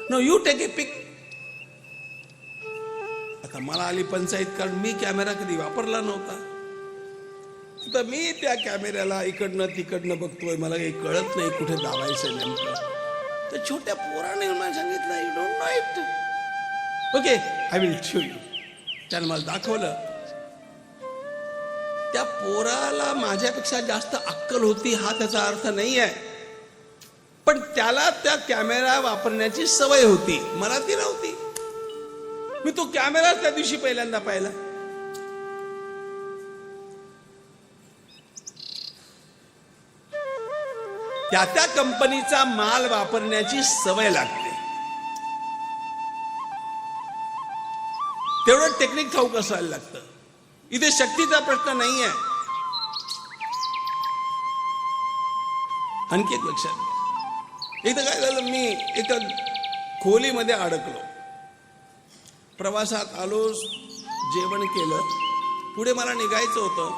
नो यू टेक ए पिक. आता मला आली पंचायत, कारण मी कॅमेरा कधी वापरला नव्हता. आता मी त्या कॅमेऱ्याला इकडनं तिकडनं बघतोय, मला काही कळत नाही कुठे दाबायचं नेमकं. तर छोट्या पोराने मला सांगितलं, you don't know it. Okay, I will show you. त्यानं मला दाखवलं. त्या पोराला माझ्यापेक्षा जास्त अक्कल होती हा त्याचा अर्थ नाही आहे, पण त्याला त्या कॅमेरा वापरण्याची सवय होती, मला ती नव्हती. मी तो कॅमेरा त्या दिवशी पहिल्यांदा पाहिला. त्या त्या कंपनीचा माल वापरण्याची सवय लागते. तेवढं टेक्निक ठाऊक असायला लागतं. इथे शक्तीचा प्रश्न नाही आहे. आणखी एक लक्षात घ्या. एकदा काय झालं, मी एका खोलीमध्ये अडकलो. प्रवासात आलो, जेवण केलं, पुढे मला निघायचं होतं.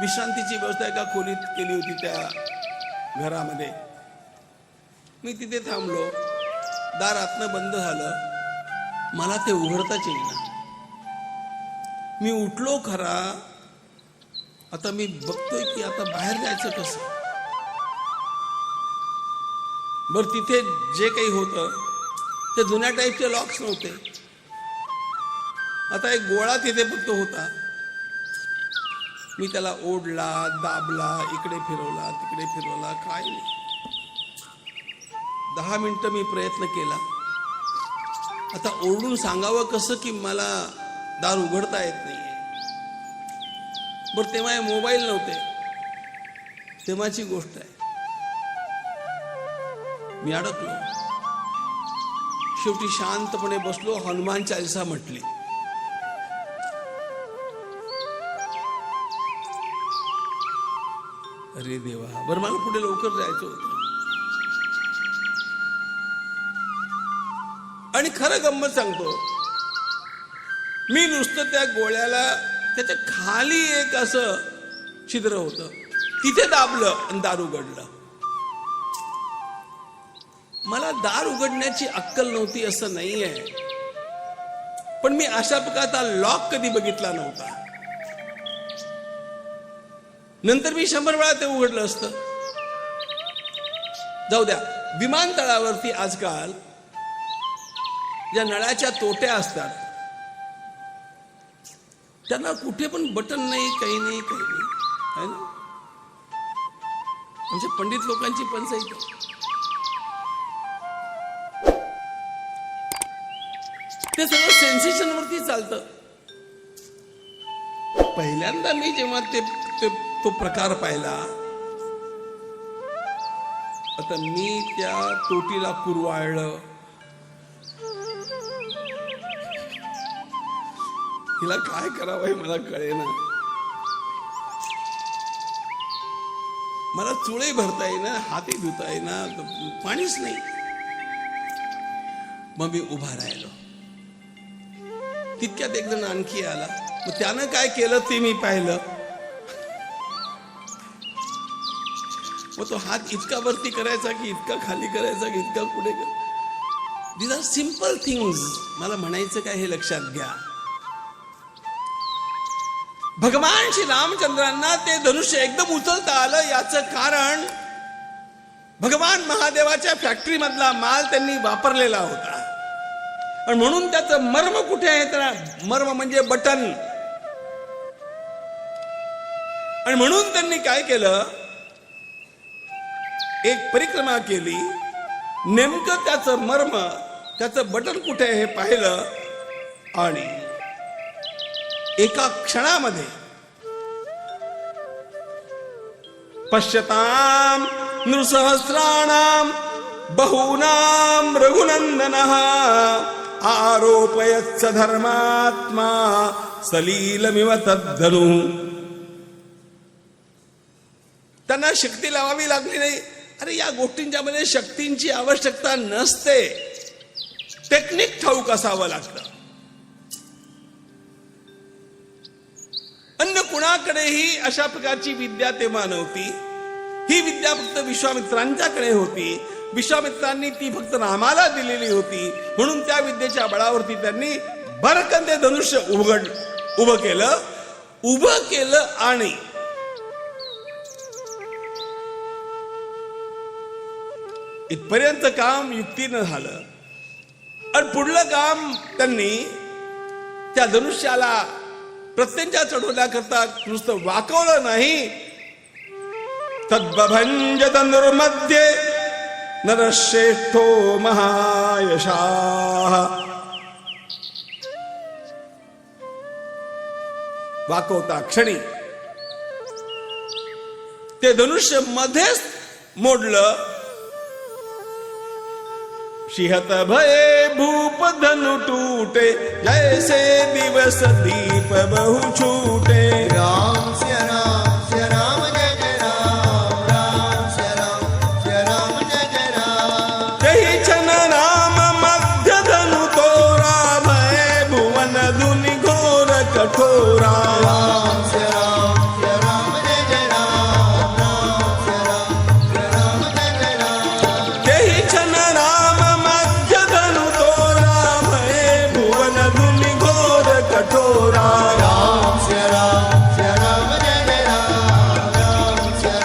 विश्रांतीची व्यवस्था एका खोलीत केली होती त्या घरामध्ये. मी तिथे थांबलो. दार आतनं बंद झालं. मला ते उघडताच येईना. मी उठलो खरा. आता मी बघतोय की आता बाहेर जायचं कसं. बर, तिथे जे काही होतं ते जुन्या टाईपचे लॉक्स नव्हते. आता एक गोळा तिथे फक्त होता. मी त्याला ओढला, दाबला, इकडे फिरवला, तिकडे फिरवला, काय नाही. 10 मिनिटं मी प्रयत्न केला. आता ओरडून सांगावं कसं की मला दार उघडता येत नाहीये. बरं, तेव्हा हे मोबाईल नव्हते, तेव्हाची गोष्ट आहे. मी अडकलो. शेवटी शांतपणे बसलो, हनुमान चालीसा म्हटली. अरे देवा, बरं मला पुढे लवकर जायचं होतं. आणि खरं गंमत सांगतो, मी नुसतं त्या गोळ्याला त्याच्या खाली एक असं छिद्र होतं, तिथे दाबलं आणि दार उघडलं. मला दार उघडण्याची अक्कल नव्हती असं नाहीये, पण मी अशा प्रकारचा लॉक कधी बघितला नव्हता. नंतर मी 100 वेळा ते उघडलं असतं. जाऊ द्या. विमानतळावरती आजकाल ज्या नळाच्या तोट्या असतात त्यांना कुठे पण बटन नाही, काही नाही, काही नाही, है ना? म्हणजे पंडित लोकांची पंचायत. ते सगळं सेन्सेशन वरती चालतं. पहिल्यांदा मी जेव्हा तो प्रकार पाहिला, आता मी त्या तोटीला कुरवाळलं, हिला काय करावं हे मला कळेना. मला चुळे भरता येईना, हाती धुता येईना, पाणीच नाही. मग मी उभा राहिलो. तितक्यात एक जण आणखी आला. मग त्यानं काय केलं ते मी पाहिलं. मग तो हात इतका वरती करायचा की इतका खाली करायचा की इतका पुढे. These are simple things. मला म्हणायचं काय हे लक्षात घ्या. भगवान श्री रामचंद्रांना ते धनुष्य एकदम उचलता आलं याचं कारण भगवान महादेवाच्या फॅक्टरी मधला माल त्यांनी वापरलेला होता. आणि म्हणून त्याचं मर्म कुठे आहे तर मर्म म्हणजे बटन. आणि म्हणून त्यांनी काय केलं, एक परिक्रमा केली, नेमकं त्याचं मर्म, त्याचं बटन कुठे आहे हे पाहिलं आणि एका क्षणामध्ये पश्यताम नृसहस्राणाम बहूनाम रघुनंदनः आरोपयत्स धर्मात्मा सलीलमिव तद्धनु. त्यांना शक्ती लावावी लागली नाही. अरे या गोष्टींच्या मध्ये शक्तींची आवश्यकता नसते, टेक्निक ठाऊक असावं लागतं. अन्य कुणाकडेही अशा प्रकारची विद्या तेव्हा नव्हती. ही विद्या फक्त विश्वामित्रांच्याकडे होती. विश्वामित्रांनी ती फक्त रामाला दिलेली होती. म्हणून त्या विद्येच्या बळावरती त्यांनी भरकन ते धनुष्य उभं केलं आणि इथपर्यंत काम युक्तीनं झालं. आणि पुढलं काम त्यांनी त्या धनुष्याला प्रत्यंचा चढवण्याकरता नुसतं वाकवलं नाही. तद्बभंज तनुर्मध्ये नरश्रेष्ठो महायशाः. वाकवता क्षणी ते धनुष्य मध्येच मोडलं. शिहत भये भूप धनु टूटे, जैसे दिवस दीप बहु छूटे. राम सिया राम जय जय राम. राम सिया राम जय जय राम. जही छन राम मध्य धनु तोरा, भय भुवन धुनि घोर कठोरा. राम सिया राम जय जय राम. राम सिया राम जय जय राम. जही छन राम मध्य धनु तोरा, भय भुवन धुनि घोर कठोरा. राम सिया राम जय जय राम. राम सिया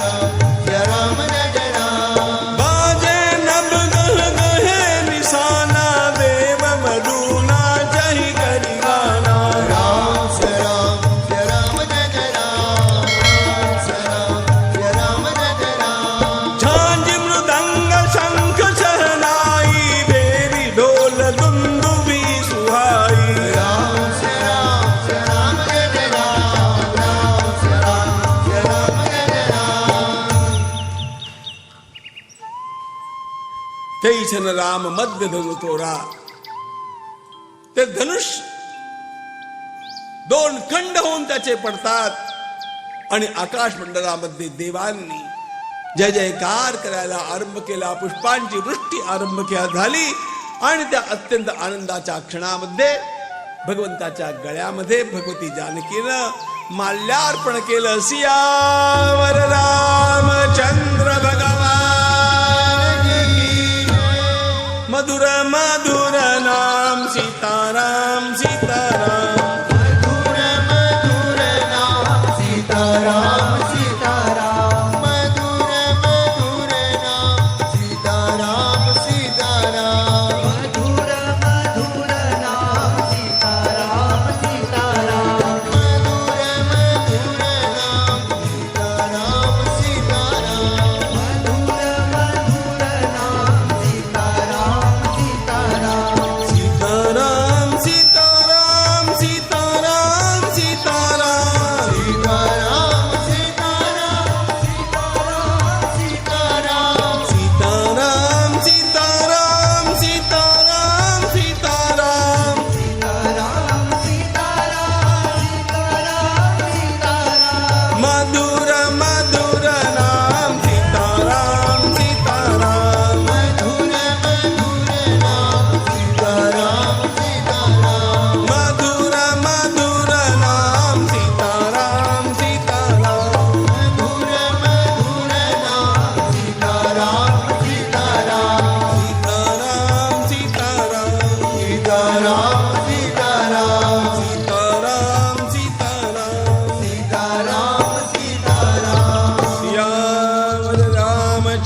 राम जय जय राम. बाजे नभ गह गहे निशाना, देव मधुना जहि करि गाना. राम सिया राम जय जय राम. राम सिया राम जय जय राम. झांझ मृदंग शंख शहनाई, भेरी ढोल दुंदुभी सुहाई. राम सिया राम जय जय राम. राम सिया राम जय जय राम. तेई छन राम मध्य धनु तोरा. ते धनुष दोन खंड होऊन त्याचे पडतात आणि आकाश मंडळामध्ये देवांनी जय जयकार करायला आरंभ केला. पुष्पांची वृष्टी आरंभ झाली आणि त्या अत्यंत आनंदाच्या क्षणामध्ये भगवंताच्या गळ्यामध्ये भगवती जानकीनं माल्यार्पण केलं. सियावर रामचंद्र भगवान की जय.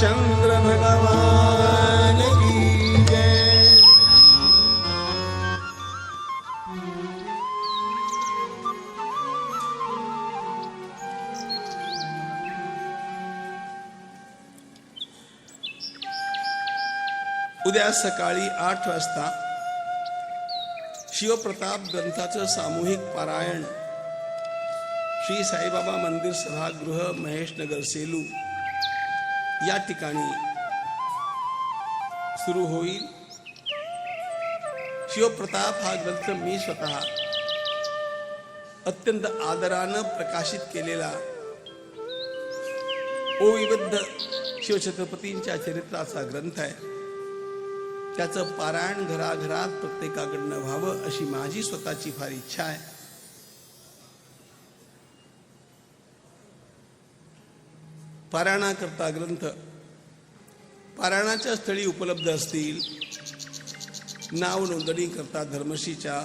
रामचंद्र भगवान की जय. उद्या सकाळी 8 वाजता शिवप्रताप ग्रंथाचं सामूहिक पारायण श्री साईबाबा मंदिर सभागृह महेशनगर सेलू या ठिकाणी सुरू होईल. शिवप्रताप हा ग्रंथ मी स्वतः अत्यंत आदरानं प्रकाशित केलेला ओविबद्ध शिवछत्रपतींच्या चरित्राचा ग्रंथ आहे. त्याचं पारायण घराघरात प्रत्येकाकडनं व्हावं अशी माझी स्वतःची फार इच्छा आहे. पारायणाकरता ग्रंथ पारायणाच्या स्थळी उपलब्ध असतील. नाव नोंदणी करता धर्मश्रीच्या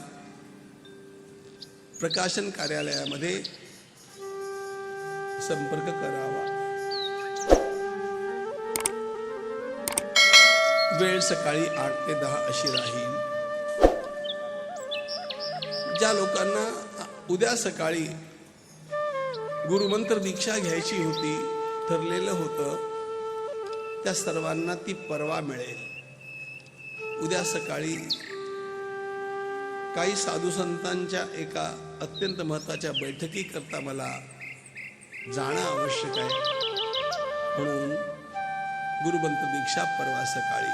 प्रकाशन कार्यालयामध्ये संपर्क करावा. वेळ सकाळी 8 ते 10 अशी राहील. ज्या लोकांना उद्या सकाळी गुरुमंत्र दीक्षा घ्यायची होती, ठरलेलं होतं, त्या सर्वांना ती परवा मिळेल. उद्या सकाळी काही साधू संतांच्या एका अत्यंत महत्त्वाच्या बैठकीकरता मला जाणं आवश्यक आहे. म्हणून गुरुमंत्र दीक्षा परवा सकाळी.